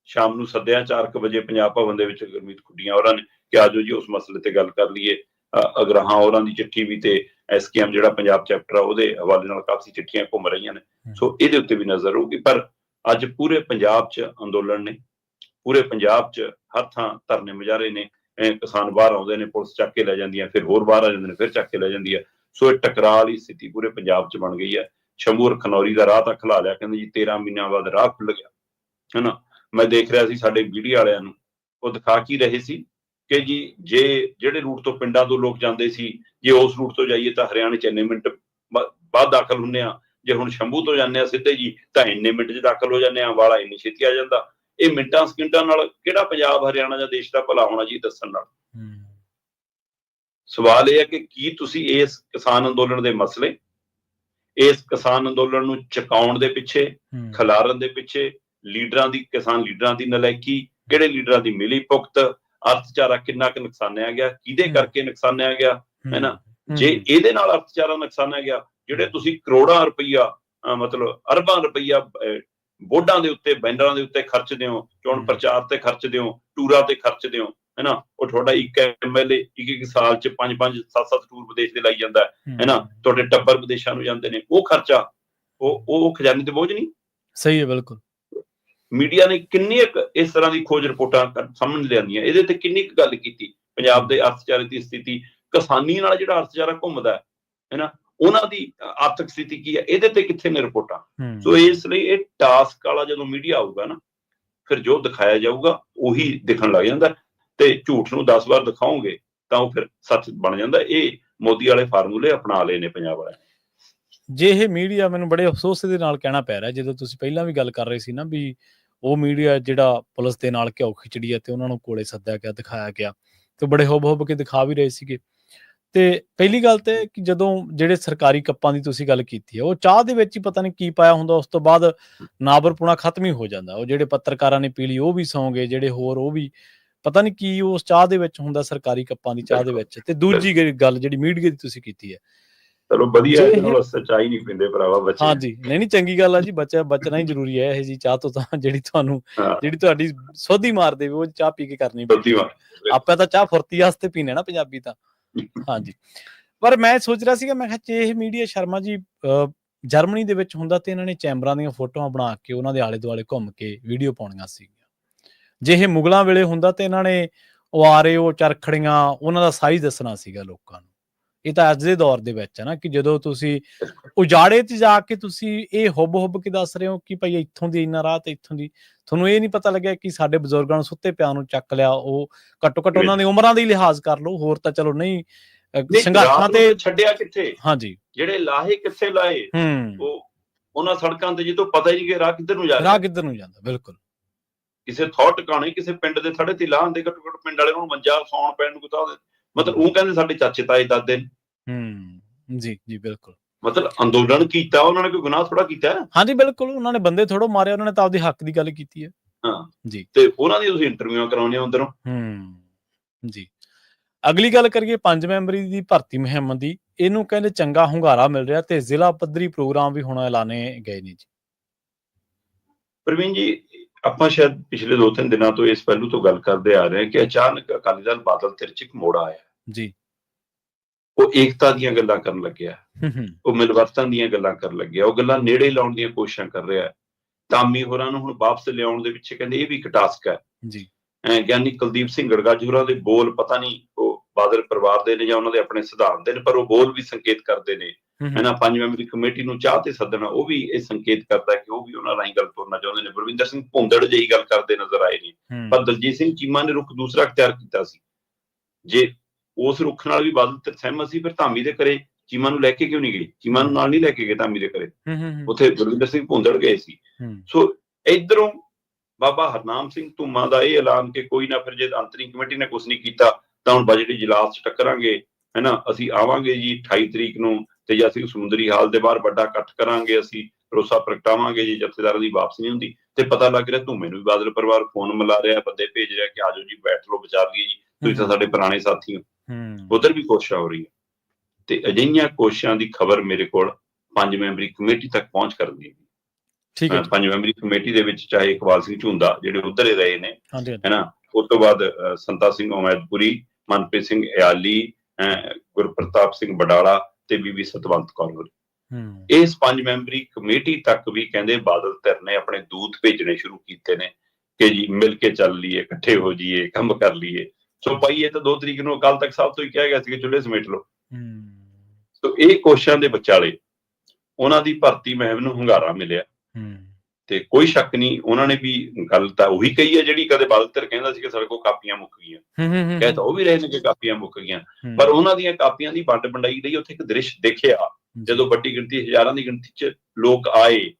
ਸ਼ਾਮ ਨੂੰ ਸੱਦਿਆ 4 ਵਜੇ ਪੰਜਾਬ ਭਵਨ ਦੇ ਵਿੱਚ ਗੁਰਮੀਤ ਖੁੱਡੀਆਂ ਹੋਰਾਂ ਨੇ ਕਿ ਆਜੋ ਜੀ ਉਸ ਮਸਲੇ ਤੇ ਗੱਲ ਕਰ ਲਈਏ। ਅਗਰਾਹਾਂ ਹੋਰਾਂ ਦੀ ਚਿੱਠੀ ਵੀ ਤੇ SKM ਜਿਹੜਾ ਪੰਜਾਬ ਚੈਪਟਰ ਆ ਉਹਦੇ ਹਵਾਲੇ ਨਾਲ ਕਾਫੀ ਚਿੱਠੀਆਂ ਘੁੰਮ ਰਹੀਆਂ ਨੇ। ਸੋ ਇਹਦੇ ਉੱਤੇ ਵੀ ਨਜ਼ਰ ਹੋਊਗੀ। ਪਰ ਅੱਜ ਪੂਰੇ ਪੰਜਾਬ 'ਚ ਅੰਦੋਲਨ ਨੇ, ਪੂਰੇ ਪੰਜਾਬ 'ਚ ਹਰ ਥਾਂ ਧਰਨੇ ਮੁਜ਼ਾਹਰੇ ਨੇ। ਕਿਸਾਨ ਬਾਹਰ ਆਉਂਦੇ ਨੇ, ਪੁਲਿਸ ਚੱਕ ਕੇ ਲੈ ਜਾਂਦੀ ਹੈ, ਫਿਰ ਹੋਰ ਬਾਹਰ ਆ ਜਾਂਦੇ ਨੇ, ਫਿਰ ਚੱਕ ਕੇ ਲੈ ਜਾਂਦੀ ਹੈ। ਸੋ ਇਹ ਟਕਰਾਅ ਵਾਲੀ ਸਥਿਤੀ ਪੂਰੇ ਪੰਜਾਬ 'ਚ ਬਣ ਗਈ ਹੈ। ਸ਼ੰਭੂ ਖਨੌਰੀ ਦਾ ਰਾਹ ਤਾਂ ਖੁਲਾ ਲਿਆ, ਕਹਿੰਦੇ ਜੀ 13 ਮਹੀਨਿਆਂ ਬਾਅਦ ਰਾਹ ਖੁੱਲ ਗਿਆ, ਹਨਾ। ਮੈਂ ਦੇਖ ਰਿਹਾ ਸੀ ਸਾਡੇ ਮੀਡੀਆ ਵਾਲਿਆਂ ਨੂੰ, ਉਹ ਦਿਖਾ ਕੀ ਰਹੇ ਸੀ ਕਿ ਜੀ ਜਿਹੜੇ ਰੂਟ ਤੋਂ ਪਿੰਡਾਂ ਤੋਂ ਲੋਕ ਜਾਂਦੇ ਸੀ, ਜੇ ਉਸ ਰੂਟ ਤੋਂ ਜਾਈਏ ਤਾਂ ਹਰਿਆਣੇ 'ਚ ਇੰਨੇ ਮਿੰਟ ਬਾਅਦ ਦਾਖਲ ਹੁੰਦੇ ਆ, ਜੇ ਹੁਣ ਸ਼ੰਭੂ ਤੋਂ ਜਾਂਦੇ ਆ ਸਿੱਧੇ ਜੀ ਤਾਂ ਇੰਨੇ ਮਿੰਟ 'ਚ ਦਾਖਲ ਹੋ ਜਾਂਦੇ ਆ, ਵਾਲਾ ਇੰਨੀ ਛੇਤੀ ਆ ਜਾਂਦਾ। ਇਹ ਮਿੰਟਾਂ ਸਕਿੰਟਾਂ ਨਾਲ ਕਿਹੜਾ ਪੰਜਾਬ ਹਰਿਆਣਾ ਜਾਂ ਦੇਸ਼ ਦਾ ਭਲਾ ਹੋਣਾ ਜੀ ਦੱਸਣ ਨਾਲ। ਸਵਾਲ ਇਹ ਹੈ ਕਿ ਕੀ ਤੁਸੀਂ ਇਸ ਕਿਸਾਨ ਅੰਦੋਲਨ ਦੇ ਮਸਲੇ, ਇਸ ਕਿਸਾਨ ਅੰਦੋਲਨ ਨੂੰ ਚੁਕਾਉਣ ਦੇ ਪਿੱਛੇ, ਖਿਲਾਰਨ ਦੇ ਪਿੱਛੇ ਕਿਸਾਨ ਲੀਡਰਾਂ ਦੀ ਨਲਾਇਕੀ, ਕਿਹੜੇ ਲੀਡਰਾਂ ਦੀ ਮਿਲੀ ਭੁਗਤ, ਅਰਥਚਾਰਾ ਕਿੰਨਾ ਕੁ ਨੁਕਸਾਨਿਆ ਗਿਆ, ਕਿਹਦੇ ਕਰਕੇ ਨੁਕਸਾਨਿਆ ਗਿਆ, ਹੈ ਨਾ। ਜੇ ਇਹਦੇ ਨਾਲ ਅਰਥਚਾਰਾ ਨੁਕਸਾਨਿਆ ਗਿਆ, ਜਿਹੜੇ ਤੁਸੀਂ ਕਰੋੜਾਂ ਰੁਪਈਆ ਮਤਲਬ ਅਰਬਾਂ ਰੁਪਈਆ ਬੋਰਡਾਂ ਦੇ ਉੱਤੇ, ਬੈਨਰਾਂ ਦੇ ਉੱਤੇ ਖਰਚਦੇ ਹੋ, ਚੋਣ ਪ੍ਰਚਾਰ ਤੇ ਖਰਚਦੇ ਹੋ, ਟੂਰਾਂ ਤੇ ਖਰਚਦੇ ਹੋ, ਹੈ ਨਾ। ਉਹ ਤੁਹਾਡਾ ਇੱਕ MLA ਇੱਕ ਸਾਲ 'ਚ 5-5 7-7 ਟੂਰ ਵਿਦੇਸ਼ ਦੇ ਲਾਈ ਜਾਂਦਾ, ਹੈ ਨਾ। ਤੁਹਾਡੇ ਟੱਬਰ ਵਿਦੇਸ਼ਾਂ ਨੂੰ ਜਾਂਦੇ ਨੇ, ਉਹ ਖਰਚਾ ਉਹ ਖਜ਼ਾਨੇ ਤੇ ਬੋਝ ਨਹੀਂ। ਸਹੀ ਹੈ, ਬਿਲਕੁਲ। ਮੀਡੀਆ ਨੇ ਕਿੰਨੀ ਇਸ ਤਰ੍ਹਾਂ ਦੀ ਖੋਜ ਰਿਪੋਰਟਾਂ ਸਾਹਮਣੇ ਲਿਆਂਦੀਆਂ, ਇਹਦੇ ਤੇ ਕਿੰਨੀ ਕੁ ਗੱਲ ਕੀਤੀ। ਪੰਜਾਬ ਦੇ ਅਰਥਚਾਰੇ ਦੀ ਸਥਿਤੀ, ਕਿਸਾਨੀ ਨਾਲ ਜਿਹੜਾ ਅਰਥਚਾਰਾ ਘੁੰਮਦਾ ਹੈ ਨਾ, ਉਹਨਾਂ ਦੀ ਆਰਥਿਕ ਸਥਿਤੀ ਕੀ ਹੈ, ਇਹਦੇ ਤੇ ਕਿੱਥੇ ਨੇ ਰਿਪੋਰਟਾਂ। ਸੋ ਇਸ ਲਈ ਇਹ ਟਾਸਕ ਵਾਲਾ ਜਦੋਂ ਮੀਡੀਆ ਆਊਗਾ ਨਾ, ਫਿਰ ਜੋ ਦਿਖਾਇਆ ਜਾਊਗਾ ਉਹੀ ਦਿਖਣ ਲੱਗ ਜਾਂਦਾ, ਤੇ ਝੂਠ ਨੂੰ 10 ਵਾਰ ਦਿਖਾਓਗੇ ਤਾਂ ਉਹ ਫਿਰ ਸੱਚ ਬਣ ਜਾਂਦਾ। ਇਹ ਮੋਦੀ ਵਾਲੇ ਫਾਰਮੂਲੇ ਅਪਣਾ ਲਏ ਨੇ ਪੰਜਾਬ ਵਾਲਿਆਂ ਨੇ। ਜੇ ਇਹ ਮੀਡੀਆ, ਮੈਨੂੰ ਬੜੇ ਅਫਸੋਸ ਦੇ ਨਾਲ ਕਹਿਣਾ ਪੈ ਰਿਹਾ, ਜਦੋਂ ਤੁਸੀਂ ਪਹਿਲਾਂ ਵੀ ਗੱਲ ਕਰ ਰਹੇ ਸੀ ਨਾ ਵੀ ਉਹ ਮੀਡੀਆ ਜਿਹੜਾ ਪੁਲਿਸ ਦੇ ਨਾਲ ਘਿਓ ਖਿਚੜੀ ਹੈ ਤੇ ਉਹਨਾਂ ਨੂੰ ਕੋਲੇ ਸੱਦਿਆ ਗਿਆ, ਦਿਖਾਇਆ ਗਿਆ, ਤੇ ਬੜੇ ਹੁੱਬ ਕੇ ਦਿਖਾ ਵੀ ਰਹੇ ਸੀਗੇ। ਤੇ ਪਹਿਲੀ ਗੱਲ ਤੇ ਕਿ ਜਦੋਂ ਜਿਹੜੇ ਸਰਕਾਰੀ ਕੱਪਾਂ ਦੀ ਤੁਸੀਂ ਗੱਲ ਕੀਤੀ ਹੈ, ਉਹ ਚਾਹ ਦੇ ਵਿੱਚ ਹੀ ਪਤਾ ਨਹੀਂ ਕੀ ਪਾਇਆ ਹੁੰਦਾ, ਉਸ ਤੋਂ ਬਾਅਦ ਨਾਬਰਪੁਣਾ ਖਤਮ ਹੀ ਹੋ ਜਾਂਦਾ। ਉਹ ਜਿਹੜੇ ਪੱਤਰਕਾਰਾਂ ਨੇ ਪੀ ਲਈ ਉਹ ਵੀ ਸੌਂ ਗਏ, ਜਿਹੜੇ ਹੋਰ ਉਹ ਵੀ ਪਤਾ ਨਹੀਂ ਕੀ ਉਸ ਚਾਹ ਦੇ ਵਿੱਚ ਹੁੰਦਾ, ਸਰਕਾਰੀ ਕੱਪਾਂ ਦੀ ਚਾਹ ਦੇ ਵਿੱਚ। ਤੇ ਦੂਜੀ ਗੱਲ ਜਿਹੜੀ ਮੀਡੀਆ ਦੀ ਤੁਸੀਂ ਕੀਤੀ ਹੈ, ਚਲੋ ਵਧੀਆ, ਸੱਚਾਈ ਨਹੀਂ ਪੀਂਦੇ ਭਰਾਵਾ ਬੱਚੇ। ਹਾਂਜੀ, ਨਹੀਂ ਚੰਗੀ ਗੱਲ ਆ ਜੀ, ਬਚਣਾ ਹੀ ਜ਼ਰੂਰੀ ਹੈ ਇਹ ਜੀ ਚਾਹ ਤੋਂ, ਤਾਂ ਜਿਹੜੀ ਤੁਹਾਡੀ ਸੋਧੀ ਮਾਰ ਦੇਵੇ ਉਹ ਚਾਹ ਪੀ ਕੇ ਕਰਨੀ ਪੈਂਦੀ। ਆਪਾਂ ਤਾਂ ਚਾਹ ਫੁਰਤੀ ਵਾਸਤੇ ਪੀਨੇ ਨਾ ਪੰਜਾਬੀ ਤਾਂ। ਹਾਂਜੀ, ਪਰ ਮੈਂ ਸੋਚ ਰਿਹਾ ਸੀਗਾ, ਮੈਂ ਕਿਹਾ ਜੇ ਇਹ ਮੀਡੀਆ ਸ਼ਰਮਾ ਜੀ ਜਰਮਨੀ ਦੇ ਵਿੱਚ ਹੁੰਦਾ ਤੇ ਇਹਨਾਂ ਨੇ ਚੈਂਬਰਾਂ ਦੀਆਂ ਫੋਟੋਆਂ ਬਣਾ ਕੇ ਉਹਨਾਂ ਦੇ ਆਲੇ ਦੁਆਲੇ ਘੁੰਮ ਕੇ ਵੀਡੀਓ ਪਾਉਣੀਆਂ ਸੀਗੀਆਂ। ਜੇ ਇਹ ਮੁਗਲਾਂ ਵੇਲੇ ਹੁੰਦਾ ਤੇ ਇਹਨਾਂ ਨੇ ਉਹ ਆਰੇ, ਉਹ ਚਰਖੜੀਆਂ, ਉਹਨਾਂ ਦਾ ਸਾਈਜ਼ ਦੱਸਣਾ ਸੀਗਾ ਲੋਕਾਂ ਨੂੰ। ਇਹ ਤਾਂ ਅੱਜ ਦੇ ਦੌਰ ਦੇ ਵਿੱਚ ਹੈ ਨਾ, ਕਿ ਜਦੋਂ ਤੁਸੀਂ ਉਜਾੜੇ 'ਚ ਜਾ ਕੇ ਤੁਸੀਂ ਇਹ ਹੁੱਬ ਕੇ ਦੱਸ ਰਹੇ ਹੋ ਕਿ ਭਾਈ ਇੱਥੋਂ ਦੀ ਇੰਨਾ ਰਾਹ ਤੇ ਇੱਥੋਂ ਦੀ, ਤੁਹਾਨੂੰ ਇਹ ਨਹੀਂ ਪਤਾ ਲੱਗਿਆ ਕਿ ਸਾਡੇ ਬਜ਼ੁਰਗਾਂ ਨੂੰ ਸੁੱਤੇ ਪਿਆ ਨੂੰ ਚੱਕ ਲਿਆ। ਉਹ ਘੱਟੋ ਘੱਟ ਉਹਨਾਂ ਦੀ ਉਮਰਾਂ ਦੀ ਲਿਹਾਜ਼ ਕਰ ਲਓ, ਹੋਰ ਤਾਂ ਚਲੋ ਨਹੀਂ ਸੰਘਰਸ਼ਾਂ ਤੇ ਛੱਡਿਆ ਕਿੱਥੇ। ਹਾਂਜੀ, ਜਿਹੜੇ ਲਾਹੇ ਕਿੱਥੇ ਲਾਏ, ਉਹ ਉਹਨਾਂ ਸੜਕਾਂ ਤੇ ਜਦੋਂ ਪਤਾ ਹੀ ਨਹੀਂ ਕਿ ਰਾਹ ਕਿੱਧਰ ਨੂੰ ਜਾਂਦਾ। ਬਿਲਕੁਲ, ਕਿਸੇ ਥੌ ਟਿਕਾਣੇ ਕਿਸੇ ਪਿੰਡ ਦੇ ਥੜੇ ਤੇ ਲਾਹ ਹੁੰਦੇ, ਘੱਟੋ ਘੱਟ ਪਿੰਡ ਵਾਲੇ ਨੂੰ ਮੰਜਾ ਸੌਣ ਪੈਣ ਨੂੰ ਗੁਤਾ, ਮਤਲਬ ਉਹ ਕਹਿੰਦੇ ਸਾਡੇ ਚਾਚੇ ਤਾਏ ਦਾਦੇ ਨੇ। ਜੀ ਬਿਲਕੁਲ, ਮਤਲਬ ਅੰਦੋਲਨ ਕੀਤਾ, ਉਹਨਾਂ ਨੇ ਕੋਈ ਗੁਨਾਹ ਥੋੜਾ ਕੀਤਾ। ਹਾਂਜੀ ਬਿਲਕੁਲ, ਉਹਨਾਂ ਨੇ ਬੰਦੇ ਥੋੜੋ ਮਾਰਿਆ, ਉਹਨਾਂ ਨੇ ਤਾਂ ਆਪਦੇ ਹੱਕ ਦੀ ਗੱਲ ਕੀਤੀ ਹੈ। ਹਾਂ ਜੀ, ਤੇ ਉਹਨਾਂ ਦੀ ਤੁਸੀਂ ਇੰਟਰਵਿਊ ਕਰਾਉਂਦੇ ਹੋ ਅੰਦਰੋਂ। ਜੀ, ਅਗਲੀ ਗੱਲ ਕਰੀਏ 5 ਮੈਂਬਰੀ ਦੀ ਭਰਤੀ ਮੁਹਿੰਮ ਦੀ। ਇਹਨੂੰ ਕਹਿੰਦੇ ਚੰਗਾ ਹੁੰਗਾਰਾ ਮਿਲ ਰਿਹਾ ਤੇ ਜ਼ਿਲ੍ਹਾ ਪੱਧਰੀ ਪ੍ਰੋਗਰਾਮ ਵੀ ਹੁਣ ਐਲਾਨੇ ਗਏ ਨੇ ਜੀ। ਪ੍ਰਵੀਨ ਜੀ, ਆਪਾਂ ਸ਼ਾਇਦ ਪਿਛਲੇ 2-3 ਦਿਨਾਂ ਤੋਂ ਇਸ ਪਹਿਲੂ ਤੋਂ ਗੱਲ ਕਰਦੇ ਆ ਰਹੇ ਹਾਂ ਕਿ ਅਚਾਨਕ ਅਕਾਲੀ ਦਲ ਬਾਦਲ ਧਿਰ 'ਚ ਇੱਕ ਮੋੜ ਆਇਆ ਜੀ। ਉਹ ਏਕਤਾ ਦੀਆਂ ਗੱਲਾਂ ਕਰਨ ਲੱਗਿਆ, ਉਹ ਮਿਲਵਰਤਨ ਦੀਆਂ ਗੱਲਾਂ ਕਰਨ ਲੱਗਿਆ, ਉਹ ਗੱਲਾਂ ਨੇੜੇ ਲਾਉਣ ਦੀਆਂ ਕੋਸ਼ਿਸ਼ਾਂ ਕਰ ਰਿਹਾ। ਧਾਮੀ ਹੋਰਾਂ ਨੂੰ ਹੁਣ ਵਾਪਸ ਲਿਆਉਣ ਦੇ ਪਿੱਛੇ ਕਹਿੰਦੇ ਇਹ ਵੀ ਇੱਕ ਟਾਸਕ ਹੈ ਜੀ। ਗਿਆਨੀ ਕੁਲਦੀਪ ਸਿੰਘ ਗੜਗਾਜੀ ਹੋਰਾਂ ਦੇ ਬੋਲ ਪਤਾ ਨਹੀਂ ਉਹ ਬਾਦਲ ਪਰਿਵਾਰ ਦੇ ਨੇ ਜਾਂ ਉਹਨਾਂ ਦੇ ਆਪਣੇ ਸਿਧਾਂਤ ਦੇ ਨੇ, ਪਰ ਉਹ ਬੋਲ ਵੀ ਸੰਕੇਤ ਕਰਦੇ ਨੇ, ਹੈ ਨਾ। 5 ਮੈਂਬਰੀ ਕਮੇਟੀ ਨੂੰ ਚਾਹ ਤੇ ਸੱਦਣਾ, ਉਹ ਵੀ ਇਹ ਸੰਕੇਤ ਕਰਦਾ ਕਿ ਉਹ ਵੀ ਉਹਨਾਂ ਰਾਹੀਂ ਗੱਲ ਤੁਰਨਾ ਚਾਹੁੰਦੇ ਨੇ। ਬਲਵਿੰਦਰ ਸਿੰਘ ਭੁੰਦੜ ਜਿਹੀ ਗੱਲ ਕਰਦੇ ਨਜ਼ਰ ਆਏ ਨੇ, ਪਰ ਦਲਜੀਤ ਸਿੰਘ ਚੀਮਾ ਨੇ ਰੁਖ ਦੂਸਰਾ ਅਖਤਿਆਰ ਕੀਤਾ ਸੀ। ਜੇ ਉਸ ਰੁਖ ਨਾਲ ਵੀ ਬਾਦਲ ਸਹਿਮਤ ਸੀ, ਫਿਰ ਧਾਮੀ ਦੇ ਘਰੇ ਚੀਮਾ ਨੂੰ ਲੈ ਕੇ ਕਿਉਂ ਨਹੀਂ ਗਏ? ਚੀਮਾ ਨੂੰ ਨਾਲ ਨਹੀਂ ਲੈ ਕੇ ਗਏ ਧਾਮੀ ਦੇ ਘਰੇ, ਉੱਥੇ ਬਲਵਿੰਦਰ ਸਿੰਘ ਭੁੰਦੜ ਗਏ ਸੀ। ਸੋ ਇਧਰੋਂ ਬਾਬਾ ਹਰਨਾਮ ਸਿੰਘ ਧੂਮਾ ਦਾ ਇਹ ਐਲਾਨ ਕਿ ਕੋਈ ਨਾ, ਫਿਰ ਜੇ ਅੰਤਰਿੰਗ ਕਮੇਟੀ ਨੇ ਕੁਛ ਨਹੀਂ ਕੀਤਾ ਤਾਂ ਹੁਣ ਬਜਟ ਇਜਲਾਸ 'ਚ ਟੱਕਰਾਂਗੇ, ਹੈ ਨਾ। ਅਸੀਂ ਆਵਾਂਗੇ ਜੀ 28 ਤਰੀਕ ਨੂੰ, ਤੇ ਜੇ ਅਸੀਂ ਸਮੁੰਦਰੀ ਹਾਲ ਦੇ ਬਾਹਰ ਵੱਡਾ ਇਕੱਠ ਕਰਾਂਗੇ, ਅਸੀਂ ਭਰੋਸਾ ਪ੍ਰਗਟਾਵਾਂਗੇ ਜੀ ਜਥੇਦਾਰਾਂ ਦੀ ਵਾਪਸੀ ਨਹੀਂ ਹੁੰਦੀ। ਤੇ ਪਤਾ ਲੱਗ ਰਿਹਾ ਧੂਮੇ ਨੂੰ ਵੀ ਬਾਦਲ ਪਰਿਵਾਰ ਫੋਨ ਮਿਲਾ ਰਿਹਾ, ਬੰਦੇ ਭੇਜ ਰਿਹਾ ਕਿ ਆਜੋ ਜੀ, ਬੈਠ ਲਓ, ਵਿਚਾਰ ਲਈਏ ਜੀ, ਤੁਸੀਂ ਤਾਂ ਸਾਡੇ ਪੁਰਾਣੇ ਸਾਥੀ ਹੋ। ਉਧਰ ਵੀ ਕੋਸ਼ਿਸ਼ਾਂ ਹੋ ਰਹੀ ਹੈ, ਤੇ ਅਜਿਹੀਆਂ ਕੋਸ਼ਿਸ਼ਾਂ ਦੀ ਖਬਰ ਮੇਰੇ ਕੋਲ 5 ਮੈਂਬਰੀ ਕਮੇਟੀ ਤੱਕ ਪਹੁੰਚ ਕਰਦੀ ਹੈ। 5 ਮੈਂਬਰੀ ਕਮੇਟੀ ਦੇ ਵਿੱਚ ਚਾਹੇ ਇਕਬਾਲ ਸਿੰਘ ਝੁੰਦਾ ਜਿਹੜੇ ਉੱਧਰ ਹੀ ਰਹੇ ਨੇ, ਹੈ ਨਾ, ਉਸ ਤੋਂ ਬਾਅਦ ਸੰਤਾ ਸਿੰਘ ਉਮੈਦਪੁਰੀ, ਮਨਪ੍ਰੀਤ ਸਿੰਘ ਇਆਲੀ, ਗੁਰਪ੍ਰਤਾਪ ਸਿੰਘ ਬਡਾਲਾ ਤੇ ਬੀਬੀ ਸਤਵੰਤ ਕੌਰ ਹੋਰੀ। ਇਸ 5 ਮੈਂਬਰੀ ਕਮੇਟੀ ਤੱਕ ਵੀ ਕਹਿੰਦੇ ਬਾਦਲ ਧਿਰ ਨੇ ਆਪਣੇ ਦੂਤ ਭੇਜਣੇ ਸ਼ੁਰੂ ਕੀਤੇ ਨੇ ਕਿ ਜੀ ਮਿਲ ਕੇ ਚੱਲ ਲਈਏ, ਇਕੱਠੇ ਹੋ ਜਾਈਏ, ਕੰਮ ਕਰ ਲਈਏ। ਸੋ ਭਾਈ ਇਹ ਤਾਂ 2 ਤਰੀਕ ਨੂੰ ਅਕਾਲ ਤਖਤ ਸਾਹਿਬ ਤੋਂ ਹੀ ਕਿਹਾ ਗਿਆ ਸੀ ਕਿ ਚੁੱਲ੍ਹੇ ਸਮੇਟ ਲਓ। ਸੋ ਇਹ ਕੋਸ਼ਿਸ਼ਾਂ ਦੇ ਵਿਚਾਲੇ ਉਹਨਾਂ ਦੀ ਭਰਤੀ ਮੁਹਿੰਮ ਨੂੰ ਹੁੰਗਾਰਾ ਮਿਲਿਆ ਤੇ ਕੋਈ ਸ਼ੱਕ ਨਹੀਂ ਉਹਨਾਂ ਨੇ ਵੀ ਗੱਲ ਤਾਂ ਉਹੀ ਕਹੀ ਹੈ ਜਿਹੜੀ ਕਦੇ ਬਾਦਲ ਧਿਰ ਕਹਿੰਦਾ ਸੀ ਕਿ ਸਾਡੇ ਕੋਲ ਕਾਪੀਆਂ ਮੁੱਕ ਗਈਆਂ। ਕਹਿ ਤਾਂ ਉਹ ਵੀ ਰਹੇ ਨੇ ਕਿ ਕਾਪੀਆਂ ਮੁੱਕ ਗਈਆਂ, ਪਰ ਉਹਨਾਂ ਦੀਆਂ ਕਾਪੀਆਂ ਦੀ ਵੰਡ ਵੰਡਾਈ ਲਈ ਉੱਥੇ ਇੱਕ ਦ੍ਰਿਸ਼ ਦੇਖਿਆ ਜਦੋਂ ਵੱਡੀ ਗਿਣਤੀ, ਹਜ਼ਾਰਾਂ ਦੀ ਗਿਣਤੀ 'ਚ ਲੋਕ ਆਏ,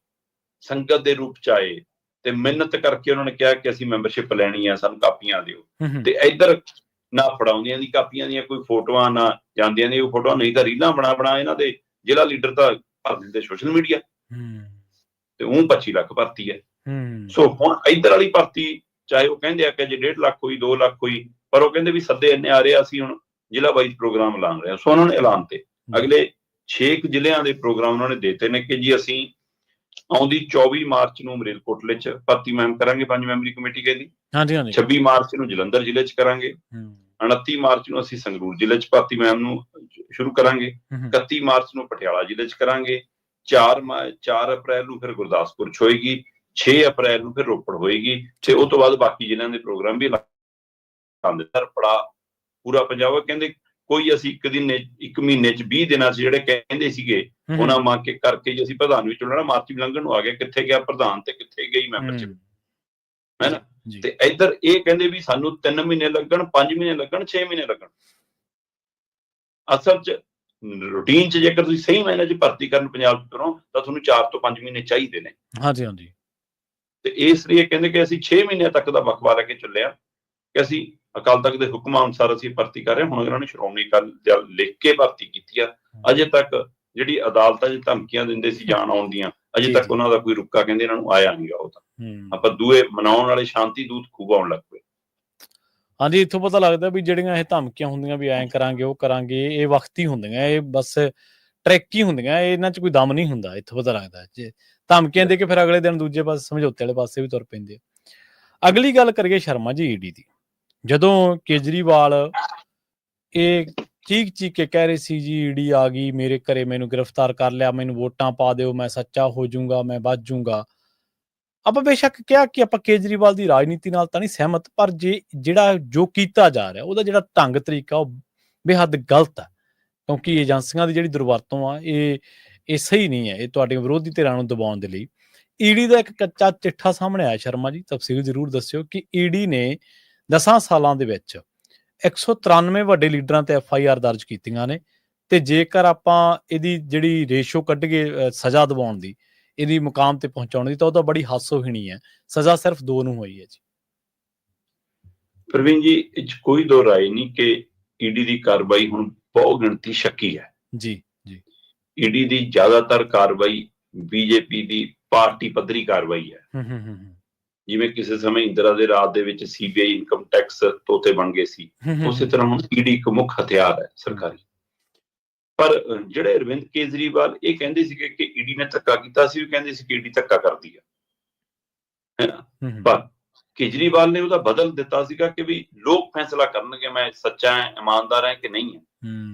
ਸੰਗਤ ਦੇ ਰੂਪ 'ਚ ਆਏ ਤੇ ਮਿਹਨਤ ਕਰਕੇ ਉਹਨਾਂ ਨੇ ਕਿਹਾ ਕਿ ਅਸੀਂ ਮੈਂਬਰਸ਼ਿਪ ਲੈਣੀ ਆ, ਸਾਨੂੰ ਕਾਪੀਆਂ ਦਿਓ। ਤੇ ਇੱਧਰ ਨਾ ਫੜਾਉਂਦੀਆਂ ਦੀ ਕਾਪੀਆਂ ਦੀਆਂ ਕੋਈ ਫੋਟੋਆਂ, ਨਾ ਜਾਂਦੀਆਂ ਦੀਆਂ ਫੋਟੋਆਂ, ਨਹੀਂ ਤਾਂ ਰੀਲਾਂ ਬਣਾ ਇਹਨਾਂ ਦੇ ਜ਼ਿਲ੍ਹਾ ਲੀਡਰ ਤਾਂ ਭਰ ਦਿੰਦੇ ਸੋਸ਼ਲ ਮੀਡੀਆ ਤੇ 25 ਲੱਖ ਭਰਤੀ ਹੈ। ਸੋ ਹੁਣ ਇੱਧਰ ਵਾਲੀ ਭਰਤੀ ਚਾਹੇ ਉਹ ਕਹਿੰਦੇ ਆ ਕਿ ਜੇ 1.5 ਲੱਖ ਹੋਈ, 2 ਲੱਖ ਹੋਈ, ਪਰ ਉਹ ਕਹਿੰਦੇ ਵੀ ਸੱਦੇ ਇੰਨੇ ਆ ਰਹੇ, ਅਸੀਂ ਹੁਣ ਜ਼ਿਲ੍ਹਾ ਵਾਈਜ਼ ਪ੍ਰੋਗਰਾਮ ਐਲਾਨ ਰਹੇ ਹਾਂ। ਸੋ ਉਹਨਾਂ ਨੇ ਐਲਾਨ ਤੇ ਅਗਲੇ 6 ਜ਼ਿਲ੍ਹਿਆਂ ਦੇ ਪ੍ਰੋਗਰਾਮ ਉਹਨਾਂ ਨੇ ਦਿੱਤੇ ਨੇ ਕਿ ਜੀ ਅਸੀਂ ਆਉਂਦੀ 24 ਮਾਰਚ ਨੂੰ ਮਰੇਲਕੋਟਲੇ 'ਚ ਭਰਤੀ ਮੁਹਿੰਮ ਕਰਾਂਗੇ 5 ਮੈਂਬਰੀ ਕਮੇਟੀ ਕਹਿੰਦੀ। 26 ਮਾਰਚ ਨੂੰ ਜਲੰਧਰ ਜ਼ਿਲ੍ਹੇ 'ਚ ਕਰਾਂਗੇ। 29 ਮਾਰਚ ਨੂੰ ਅਸੀਂ ਸੰਗਰੂਰ ਜ਼ਿਲ੍ਹੇ 'ਚ ਭਰਤੀ ਮੁਹਿੰਮ ਨੂੰ ਸ਼ੁਰੂ ਕਰਾਂਗੇ। 31 ਮਾਰਚ ਨੂੰ ਪਟਿਆਲਾ ਜ਼ਿਲ੍ਹੇ 'ਚ ਕਰਾਂਗੇ। 4 ਅਪ੍ਰੈਲ ਨੂੰ ਫਿਰ ਗੁਰਦਾਸਪੁਰ 'ਚ ਹੋਏਗੀ। 6 ਅਪ੍ਰੈਲ ਨੂੰ ਫਿਰ ਰੋਪੜ ਹੋਏਗੀ ਤੇ ਉਹ ਤੋਂ ਬਾਅਦ ਬਾਕੀ ਜ਼ਿਲ੍ਹਿਆਂ ਦੇ ਪ੍ਰੋਗਰਾਮ ਵੀ ਪੜਾ ਪੂਰਾ ਪੰਜਾਬ। ਕਹਿੰਦੇ ਕੋਈ ਅਸੀਂ ਇੱਕ ਮਹੀਨੇ 'ਚ 20 ਦਿਨਾਂ 'ਚ ਜਿਹੜੇ ਕਹਿੰਦੇ ਸੀਗੇ ਉਹਨਾਂ ਮੰਗ ਕੇ ਕਰਕੇ ਜੀ ਅਸੀਂ ਪ੍ਰਧਾਨ ਵੀ ਚੁਣਨਾ। ਮਾਰਚ ਵੀ ਲੰਘਣ ਨੂੰ ਆ ਗਿਆ, ਕਿੱਥੇ ਗਿਆ ਪ੍ਰਧਾਨ ਤੇ ਕਿੱਥੇ ਗਈ ਮੈਂਬਰਸ਼ਿਪ, ਹੈ ਨਾ। ਤੇ ਇੱਧਰ ਇਹ ਕਹਿੰਦੇ ਵੀ ਸਾਨੂੰ 3 ਮਹੀਨੇ ਲੱਗਣ, 5 ਮਹੀਨੇ ਲੱਗਣ, 6 ਮਹੀਨੇ ਲੱਗਣ। ਅਸਲ 'ਚ ਰੂਟੀਨ 'ਚ ਜੇਕਰ ਤੁਸੀਂ ਸਹੀ ਮਾਇਨੇ 'ਚ ਭਰਤੀ ਕਰਨ ਪੰਜਾਬ 'ਚ ਕਰੋ ਤਾਂ ਤੁਹਾਨੂੰ 4 ਤੋਂ 5 ਮਹੀਨੇ ਚਾਹੀਦੇ ਨੇ। ਹਾਂਜੀ। ਤੇ ਇਸ ਲਈ ਕਹਿੰਦੇ ਕਿ ਅਸੀਂ 6 ਮਹੀਨਿਆਂ ਤੱਕ ਦਾ ਵਕਫਾ ਲੈ ਕੇ ਚੱਲੇ ਆ ਕਿ ਅਸੀਂ ਅਕਾਲ ਤਖਤ ਦੇ ਹੁਕਮਾਂ ਅਨੁਸਾਰ ਅਸੀਂ ਭਰਤੀ ਕਰ ਰਹੇ ਹਾਂ। ਹੁਣ ਇਹਨਾਂ ਨੇ ਸ਼੍ਰੋਮਣੀ ਅਕਾਲੀ ਦਲ ਲਿਖ ਕੇ ਭਰਤੀ ਕੀਤੀ ਆ। ਅਜੇ ਤੱਕ ਜਿਹੜੀ ਅਦਾਲਤਾਂ 'ਚ ਧਮਕੀਆਂ ਦਿੰਦੇ ਸੀ ਜਾਣ ਆਉਣ ਦੀਆਂ, ਅਜੇ ਤੱਕ ਉਹਨਾਂ ਦਾ ਕੋਈ ਰੁੱਕਾ ਕਹਿੰਦੇ ਇਹਨਾਂ ਨੂੰ ਆਇਆ ਨਹੀਂਗਾ। ਉਹ ਤਾਂ ਆਪਾਂ ਦੂਏ ਮਨਾਉਣ ਵਾਲੇ ਸ਼ਾਂਤੀ ਦੂਤ ਖੂਬ ਆਉਣ ਲੱਗ ਪਏ। ਹਾਂਜੀ, ਇੱਥੋਂ ਪਤਾ ਲੱਗਦਾ ਵੀ ਜਿਹੜੀਆਂ ਇਹ ਧਮਕੀਆਂ ਹੁੰਦੀਆਂ ਵੀ ਐਂ ਕਰਾਂਗੇ, ਉਹ ਕਰਾਂਗੇ, ਇਹ ਵਕਤੀ ਹੁੰਦੀਆਂ, ਇਹ ਬਸ ਟਰੈਕ ਹੀ ਹੁੰਦੀਆਂ, ਇਹਨਾਂ 'ਚ ਕੋਈ ਦਮ ਨਹੀਂ ਹੁੰਦਾ। ਇੱਥੋਂ ਪਤਾ ਲੱਗਦਾ ਜੇ ਧਮਕੀਆਂ ਦੇ ਕੇ ਫਿਰ ਅਗਲੇ ਦਿਨ ਦੂਜੇ ਪਾਸੇ ਸਮਝੌਤੇ ਵਾਲੇ ਪਾਸੇ ਵੀ ਤੁਰ ਪੈਂਦੇ ਆ। ਅਗਲੀ ਗੱਲ ਕਰੀਏ ਸ਼ਰਮਾ ਜੀ ਈਡੀ ਦੀ। ਜਦੋਂ ਕੇਜਰੀਵਾਲ ਇਹ ਚੀਕ ਕੇ ਕਹਿ ਰਹੇ ਸੀ ਜੀ ਈਡੀ ਆ ਗਈ ਮੇਰੇ ਘਰੇ, ਮੈਨੂੰ ਗ੍ਰਿਫਤਾਰ ਕਰ ਲਿਆ, ਮੈਨੂੰ ਵੋਟਾਂ ਪਾ ਦਿਓ, ਮੈਂ ਸੱਚਾ ਹੋ ਜਾਊਂਗਾ, ਮੈਂ ਬਚ ਜਾਊਂਗਾ। ਆਪਾਂ ਬੇਸ਼ੱਕ ਕਿਹਾ ਕਿ ਆਪਾਂ ਕੇਜਰੀਵਾਲ ਦੀ ਰਾਜਨੀਤੀ ਨਾਲ ਤਾਂ ਨਹੀਂ ਸਹਿਮਤ, ਪਰ ਜਿਹੜਾ ਜੋ ਕੀਤਾ ਜਾ ਰਿਹਾ ਉਹਦਾ ਜਿਹੜਾ ਢੰਗ ਤਰੀਕਾ ਉਹ ਬੇਹੱਦ ਗਲਤ ਹੈ। ਕਿਉਂਕਿ ਏਜੰਸੀਆਂ ਦੀ ਜਿਹੜੀ ਦੁਰਵਰਤੋਂ ਆ ਇਹ ਸਹੀ ਨਹੀਂ ਹੈ। ਇਹ ਤੁਹਾਡੇ ਵਿਰੋਧੀ ਧਿਰਾਂ ਨੂੰ ਦਬਾਉਣ ਦੇ ਲਈ ਈਡੀ ਦਾ ਇੱਕ ਕੱਚਾ ਚਿੱਠਾ ਸਾਹਮਣੇ ਆਇਆ। ਸ਼ਰਮਾ ਜੀ ਤਫਸੀਲ ਜ਼ਰੂਰ ਦੱਸਿਓ ਕਿ ਈਡੀ ਨੇ 10 ਸਾਲਾਂ ਦੇ ਵਿੱਚ 193 ਵੱਡੇ ਲੀਡਰਾਂ ਤੇ FIR ਦਰਜ ਕੀਤੀਆਂ ਨੇ ਤੇ ਜੇਕਰ ਆਪਾਂ ਇਹਦੀ ਜਿਹੜੀ ਰੇਸ਼ੋ ਕੱਢੀਏ ਸਜ਼ਾ ਦਿਵਾਉਣ ਦੀ, ਇਹਦੀ ਮੁਕਾਮ ਤੇ ਪਹੁੰਚਾਉਣ ਦੀ, ਤਾਂ ਉਹ ਤਾਂ ਬੜੀ ਹਾਸੋਹੀਣੀ ਹੈ। ਸਜ਼ਾ ਸਿਰਫ 2 ਨੂੰ ਹੋਈ ਹੈ ਜੀ। ਪ੍ਰਵੀਨ ਜੀ, ਇਹ 'ਚ ਕੋਈ ਦੋ ਰਾਏ ਨਹੀਂ ਕਿ ਈਡੀ ਦੀ ਕਾਰਵਾਈ ਹੁਣ ਬਹੁ ਗਿਣਤੀ ਸ਼ੱਕੀ ਹੈ। ਜੀ। ਈਡੀ ਦੀ ਜ਼ਿਆਦਾਤਰ ਕਾਰਵਾਈ ਬੀਜੇਪੀ ਦੀ ਪਾਰਟੀ ਪੱਧਰੀ ਕਾਰਵਾਈ ਹੈ। ਜਿਵੇਂ ਕਿਸੇ ਸਮੇਂ ਇੰਦਰਾ ਦੇ ਰਾਜ ਦੇ ਵਿੱਚ CBI ਇਨਕਮ ਟੈਕਸ ਤੋਤੇ ਬਣ ਗਏ ਸੀ, ਉਸੇ ਤਰ੍ਹਾਂ ਹੁਣ ਈਡੀ ਇੱਕ ਮੁੱਖ ਹਥਿਆਰ ਹੈ ਸਰਕਾਰੀ। ਪਰ ਜਿਹੜੇ ਅਰਵਿੰਦ ਕੇਜਰੀਵਾਲ ਇਹ ਕਹਿੰਦੇ ਸੀਗੇ ਕਿ ਈਡੀ ਨੇ ਧੱਕਾ ਕੀਤਾ ਸੀ, ਵੀ ਕਹਿੰਦੇ ਸੀ ਕਿ ਈਡੀ ਧੱਕਾ ਕਰਦੀ ਹੈ ਨਾ। ਪਰ ਕੇਜਰੀਵਾਲ ਨੇ ਉਹਦਾ ਬਦਲ ਦਿੱਤਾ ਸੀਗਾ ਕਿ ਵੀ ਲੋਕ ਫੈਸਲਾ ਕਰਨਗੇ ਮੈਂ ਸੱਚਾ ਹੈ, ਇਮਾਨਦਾਰ ਹੈ ਕਿ ਨਹੀਂ ਹੈ।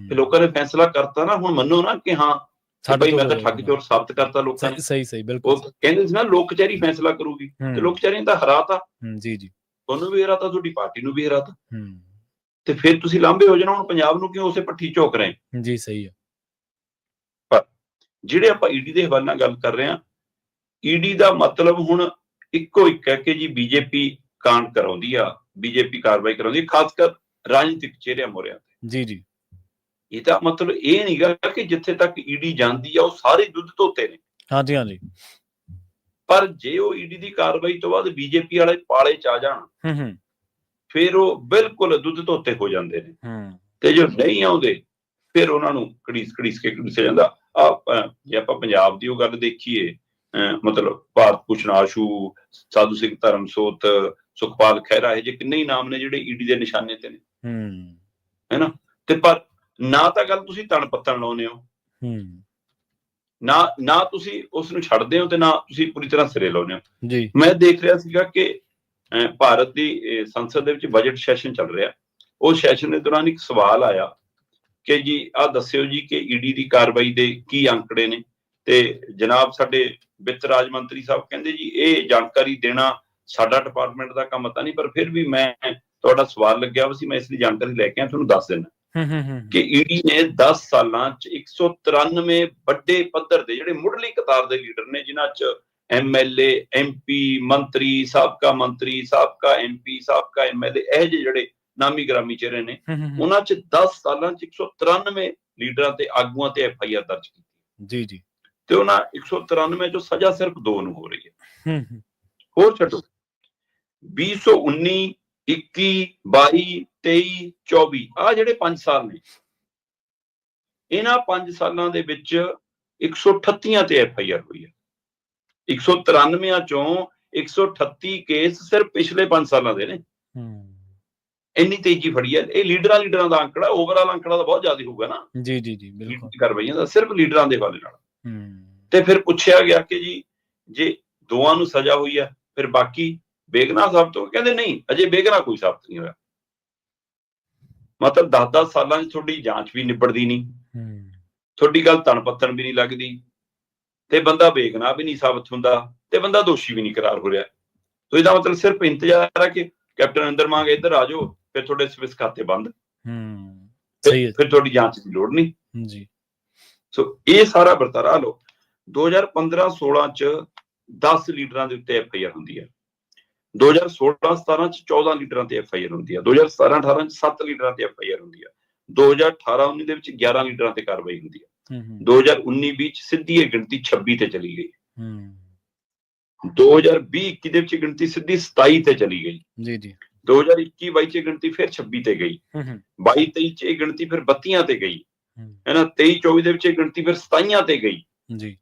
ਤੇ ਲੋਕਾਂ ਨੇ ਫੈਸਲਾ ਕਰਤਾ ਨਾ, ਹੁਣ ਮੰਨੋ ਨਾ ਕਿ ਹਾਂ ਭਾਈ ਮੈਂ ਤਾਂ ਠੱਗ ਚੋਰ ਸਾਬਤ ਕਰਤਾ ਲੋਕਾਂ ਨੇ। ਸਹੀ ਬਿਲਕੁਲ। ਉਹ ਕਹਿੰਦੇ ਸੀ ਨਾ ਲੋਕ ਕਚਹਿਰੀ ਫੈਸਲਾ ਕਰੂਗੀ, ਤੇ ਲੋਕ ਕਚਹਿਰੀ ਤਾਂ ਹਰਾਤਾ। ਜੀ ਤੁਹਾਨੂੰ ਵੀ ਹਰਾਤਾ, ਤੁਹਾਡੀ ਪਾਰਟੀ ਨੂੰ ਵੀ ਹਰਾਤਾ। ਤੇ ਫਿਰ ਤੁਸੀਂ ਲਾਂਭੇ ਹੋ ਜਾਣਾ। ਹੁਣ ਪੰਜਾਬ ਨੂੰ ਕਿਉਂ ਉਸੇ ਪੱਠੀ ਝੋਕ ਰਹੇ? ਜੀ ਸਹੀ ਹੈ। ਪਰ ਜਿਹੜੇ ਆਪਾਂ ਈਡੀ ਦੇ ਹਵਾਲੇ ਨਾਲ ਗੱਲ ਕਰ ਰਹੇ ਹਾਂ, ਈਡੀ ਦਾ ਮਤਲਬ ਹੁਣ ਇੱਕੋ ਇੱਕ ਹੈ ਕਿ ਜੀ ਬੀਜੇਪੀ ਕਾਂਡ ਕਰਾਉਂਦੀ ਆ, ਬੀਜੇਪੀ ਕਾਰਵਾਈ ਕਰਾਉਂਦੀ, ਖਾਸ ਕਰ ਰਾਜਨੀਤਿਕ ਚਿਹਰਿਆਂ ਮੋਹਰਿਆਂ ਤੇ। ਜੀ ਇਹਦਾ ਮਤਲਬ ਇਹ ਨਹੀਂਗਾ ਕਿ ਜਿੱਥੇ ਤੱਕ ਈਡੀ ਜਾਂਦੀ ਆ ਉਹ ਸਾਰੇ ਦੁੱਧ ਧੋਤੇ ਨੇ। ਹਾਂਜੀ। ਪਰ ਜੇ ਉਹ ਈਡੀ ਦੀ ਕਾਰਵਾਈ ਤੋਂ ਬਾਅਦ ਬੀਜੇਪੀ ਵਾਲੇ ਪਾਲੇ ਚ ਆ ਜਾਣ, ਫਿਰ ਉਹ ਬਿਲਕੁਲ ਦੁੱਧ ਧੋਤੇ ਹੋ ਜਾਂਦੇ ਨੇ। ਤੇ ਜੋ ਨਹੀਂ ਆਉਂਦੇ ਫਿਰ ਉਹਨਾਂ ਨੂੰ ਘੜੀਸ ਕੇ ਘੜੀਸਿਆ ਜਾਂਦਾ। ਜੇ ਆਪਾਂ ਪੰਜਾਬ ਦੀ ਉਹ ਗੱਲ ਦੇਖੀਏ, ਮਤਲਬ ਭਾਰਤ ਭੂਸ਼ਣ ਆਸ਼ੂ, ਸਾਧੂ ਸਿੰਘ ਧਰਮਸੋਤ, ਸੁਖਪਾਲ ਖਹਿਰਾ, ਇਹ ਜੇ ਕਿੰਨੇ ਹੀ ਨਾਮ ਨੇ ਜਿਹੜੇ ਈਡੀ ਦੇ ਨਿਸ਼ਾਨੇ ਤੇ ਨੇ, ਹੈ ਨਾ। ਤੇ ਪਰ ਨਾ ਤਾਂ ਗੱਲ ਤੁਸੀਂ ਤਣ ਪੱਤਣ ਲਾਉਂਦੇ ਹੋ, ਨਾ ਤੁਸੀਂ ਉਸ ਨੂੰ ਛੱਡਦੇ ਹੋ, ਤੇ ਨਾ ਤੁਸੀਂ ਪੂਰੀ ਤਰ੍ਹਾਂ ਸਿਰੇ ਲਾਉਂਦੇ ਹੋ। ਮੈਂ ਦੇਖ ਰਿਹਾ ਸੀਗਾ ਕਿ ਭਾਰਤ ਦੀ ਸੰਸਦ ਦੇ ਵਿੱਚ ਬਜਟ ਸੈਸ਼ਨ ਚੱਲ ਰਿਹਾ। ਉਹ ਸੈਸ਼ਨ ਦੇ ਦੌਰਾਨ ਇੱਕ ਸਵਾਲ ਆਇਆ ਕਿ ਜੀ ਆਹ ਦੱਸਿਓ ਜੀ ਕਿ ਈਡੀ ਦੀ ਕਾਰਵਾਈ ਦੇ ਕੀ ਅੰਕੜੇ ਨੇ। ਤੇ ਜਨਾਬ ਸਾਡੇ ਵਿੱਤ ਰਾਜ ਮੰਤਰੀ ਸਾਹਿਬ ਕਹਿੰਦੇ ਜੀ ਇਹ ਜਾਣਕਾਰੀ ਦੇਣਾ ਸਾਡਾ ਡਿਪਾਰਟਮੈਂਟ ਦਾ ਕੰਮ ਤਾਂ ਨਹੀਂ, ਪਰ ਫਿਰ ਵੀ ਮੈਂ ਤੁਹਾਡਾ ਸਵਾਲ ਲੱਗਿਆ ਵਾ ਸੀ, ਮੈਂ ਇਸ ਲਈ ਜਾਣਕਾਰੀ ਲੈ ਕੇ ਆਇਆ, ਤੁਹਾਨੂੰ ਦੱਸ ਦਿੰਦਾ ਕਿ ਈਡੀ ਨੇ 10 ਸਾਲਾਂ ਚ 193 ਵੱਡੇ ਪੱਧਰ ਦੇ ਜਿਹੜੇ ਮੁੱਢਲੀ ਕਤਾਰ ਦੇ ਲੀਡਰ ਨੇ, ਜਿਨ੍ਹਾਂ ਚ ਐਮਐਲਏ, ਐਮਪੀ, ਮੰਤਰੀ, ਸਾਬਕਾ ਐਮਪੀ, ਸਾਬਕਾ ਐਮਐਲਏ, ਇਹ ਜਿਹੇ ਜਿਹੜੇ ਨਾਮੀ ਗ੍ਰਾਮੀ ਚਿਹਰੇ ਨੇ, ਉਹਨਾਂ ਚ 10 ਸਾਲਾਂ ਚ 193 ਲੀਡਰਾਂ ਤੇ ਆਗੂਆਂ ਤੇ FIR ਦਰਜ ਕੀਤੀ ਜੀ ਜੀ। ਤੇ ਉਹਨਾਂ 193 ਚੋਂ ਸਜ਼ਾ ਸਿਰਫ 2 ਨੂੰ ਹੋ ਰਹੀ ਹੈ। ਹੋਰ ਛੱਡੋ 2019, 21, 22, 23, 24 ਆ ਜਿਹੜੇ 5 ਸਾਲ ਨੇ, ਇਹਨਾਂ 5 ਸਾਲਾਂ ਦੇ ਵਿੱਚ 138 ਤੇ FIR ਹੋਈ ਹੈ। 193 ਚੋਂ 138 ਕੇਸ ਸਿਰਫ ਪਿਛਲੇ 5 ਸਾਲਾਂ ਦੇ ਨੇ। ਇੰਨੀ ਤੇਜ਼ੀ ਫੜੀ ਹੈ। ਇਹ ਲੀਡਰਾਂ ਦਾ ਅੰਕੜਾ, ਓਵਰਆਲ ਅੰਕੜਾ ਤਾਂ ਬਹੁਤ ਜ਼ਿਆਦਾ ਹੋਊਗਾ ਨਾ ਜੀ ਜੀ ਜੀ ਬਿਲਕੁਲ ਕਾਰਵਾਈਆਂ ਦਾ, ਸਿਰਫ ਲੀਡਰਾਂ ਦੇ ਹਵਾਲੇ ਨਾਲ। ਤੇ ਫਿਰ ਪੁੱਛਿਆ ਗਿਆ ਕਿ ਜੀ ਜੇ 2 ਨੂੰ ਸਜ਼ਾ ਹੋਈ ਹੈ ਫਿਰ ਬਾਕੀ ਬੇਗੁਨਾਹ ਸਾਬਤ ਹੋ? ਕਹਿੰਦੇ ਨਹੀਂ, ਅਜੇ ਬੇਗੁਨਾਹ ਕੋਈ ਸਾਬਤ ਨਹੀਂ ਹੋਇਆ। ਮਤਲਬ 10-10 ਸਾਲਾਂ 'ਚ ਤੁਹਾਡੀ ਜਾਂਚ ਵੀ ਨਿਬੜਦੀ ਨਹੀਂ, ਤੁਹਾਡੀ ਗੱਲ ਤਣ ਪੱਤਣ ਵੀ ਨਹੀਂ ਲੱਗਦੀ, ਤੇ ਬੰਦਾ ਬੇਗੁਨਾਹ ਵੀ ਨਹੀਂ ਸਾਬਤ ਹੁੰਦਾ, ਤੇ ਬੰਦਾ ਦੋਸ਼ੀ ਵੀ ਨਹੀਂ ਕਰਾਰ ਹੋ ਰਿਹਾ। ਤੋ ਇਹਦਾ ਮਤਲਬ ਸਿਰਫ ਇੰਤਜ਼ਾਰ ਹੈ ਕਿ ਕੈਪਟਨ ਅਮਰਿੰਦਰ ਮੰਗ ਇੱਧਰ ਆ ਜਾਓ, ਫਿਰ ਤੁਹਾਡੇ ਸਵਿਸ ਖਾਤੇ ਬੰਦ, ਫਿਰ ਤੁਹਾਡੀ ਜਾਂਚ ਦੀ ਲੋੜ ਨਹੀਂ ਜੀ। ਸੋ ਇਹ ਸਾਰਾ ਵਰਤਾਰਾ ਲਓ। 2015-16 ਚ 10 ਲੀਡਰਾਂ ਦੇ ਉੱਤੇ FIR ਹੁੰਦੀ ਹੈ, 2016-17 ਚ 14 ਲੀਡਰਾਂ ਤੇ FIR ਹੁੰਦੀ ਹੈ, 2017-18 ਚ 7 ਲੀਡਰਾਂ ਤੇ FIR ਹੁੰਦੀ ਹੈ, 2018-19 ਦੇ ਵਿੱਚ 11 ਲੀਡਰਾਂ ਤੇ ਕਾਰਵਾਈ ਹੁੰਦੀ ਹੈ, 2019-20 ਚ ਸਿੱਧੀ ਇਹ ਗਿਣਤੀ 26 ਤੇ ਚਲੀ ਗਈ, 2020-21 ਦੇ ਵਿੱਚ ਗਿਣਤੀ ਸਿੱਧੀ 27 ਤੇ ਚਲੀ ਗਈ ਜੀ ਜੀ, 2021-22 ਚ ਗਿਣਤੀ ਫਿਰ 26 ਤੇ ਗਈ, 22-23 ਚ ਇਹ ਗਿਣਤੀ ਫਿਰ 32 ਤੇ ਗਈ ਹੈ ਨਾ, 23-24 ਦੇ ਵਿੱਚ ਇਹ ਗਿਣਤੀ ਫਿਰ 27 ਤੇ ਗਈ ਜੀ,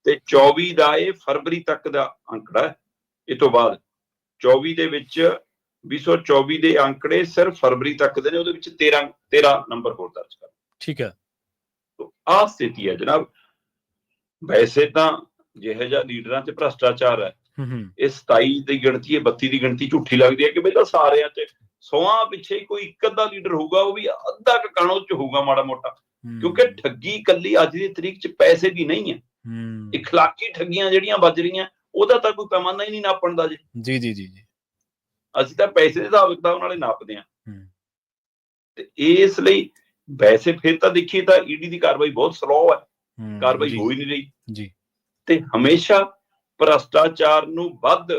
ਤੇ 24 ਦਾ ਇਹ ਫਰਵਰੀ ਤੱਕ ਦਾ ਅੰਕੜਾ ਹੈ। ਇਹ ਤੋਂ ਬਾਅਦ 24 ਦੇ ਵਿੱਚ 2024 ਦੇ ਅੰਕੜੇ ਸਿਰਫ ਫਰਵਰੀ ਤੱਕ ਦੇ ਨੇ, ਉਹਦੇ ਵਿੱਚ 13 ਨੰਬਰ ਹੋਰ ਦਰਜ ਕਰ। ਠੀਕ ਹੈ, ਆਹ ਸਥਿਤੀ ਹੈ ਜਨਾਬ। ਵੈਸੇ ਤਾਂ ਜਿਹੋ ਜਿਹਾ ਲੀਡਰਾਂ 'ਚ ਭ੍ਰਸ਼ਟਾਚਾਰ ਹੈ, ਇਹ 27 ਦੀ ਗਿਣਤੀ, ਇਹ 32 ਦੀ ਗਿਣਤੀ ਝੂਠੀ ਲੱਗਦੀ ਹੈ ਕਿ ਪਹਿਲਾਂ ਸਾਰਿਆਂ 'ਚ 100 ਪਿੱਛੇ ਕੋਈ ਇੱਕ ਅੱਧਾ ਲੀਡਰ ਹੋਊਗਾ, ਉਹ ਵੀ ਅੱਧਾ ਕਾਣੋ 'ਚ ਹੋਊਗਾ ਮਾੜਾ ਮੋਟਾ, ਕਿਉਂਕਿ ਠੱਗੀ ਇਕੱਲੀ ਅੱਜ ਦੀ ਤਰੀਕ 'ਚ ਪੈਸੇ ਦੀ ਨਹੀਂ ਹੈ। ਇਖਲਾਕੀ ਠੱਗੀਆਂ ਜਿਹੜੀਆਂ ਵੱਜ ਰਹੀਆਂ, ਉਹਦਾ ਤਾਂ ਕੋਈ ਪੈਮਾਨਾ ਹੀ ਨਹੀਂ ਨਾਪਣ ਦਾ ਜੀ। ਜੀ ਜੀ ਜੀ, ਅਸੀਂ ਤਾਂ ਪੈਸੇ ਦੇ ਹਿਸਾਬ ਕਿਤਾਬ ਨਾਲੇ ਨਾਪਦੇ ਹਾਂ। ਤੇ ਇਸ ਲਈ ਵੈਸੇ ਫਿਰ ਤਾਂ ਦੇਖੀਏ ਤਾਂ ਈਡੀ ਦੀ ਕਾਰਵਾਈ ਬਹੁਤ ਸਲੋ ਹੈ, ਕਾਰਵਾਈ ਹੋ ਹੀ ਨਹੀਂ ਰਹੀ ਜੀ। ਤੇ ਹਮੇਸ਼ਾ ਭ੍ਰਸ਼ਟਾਚਾਰ ਨੂੰ ਵੱਧ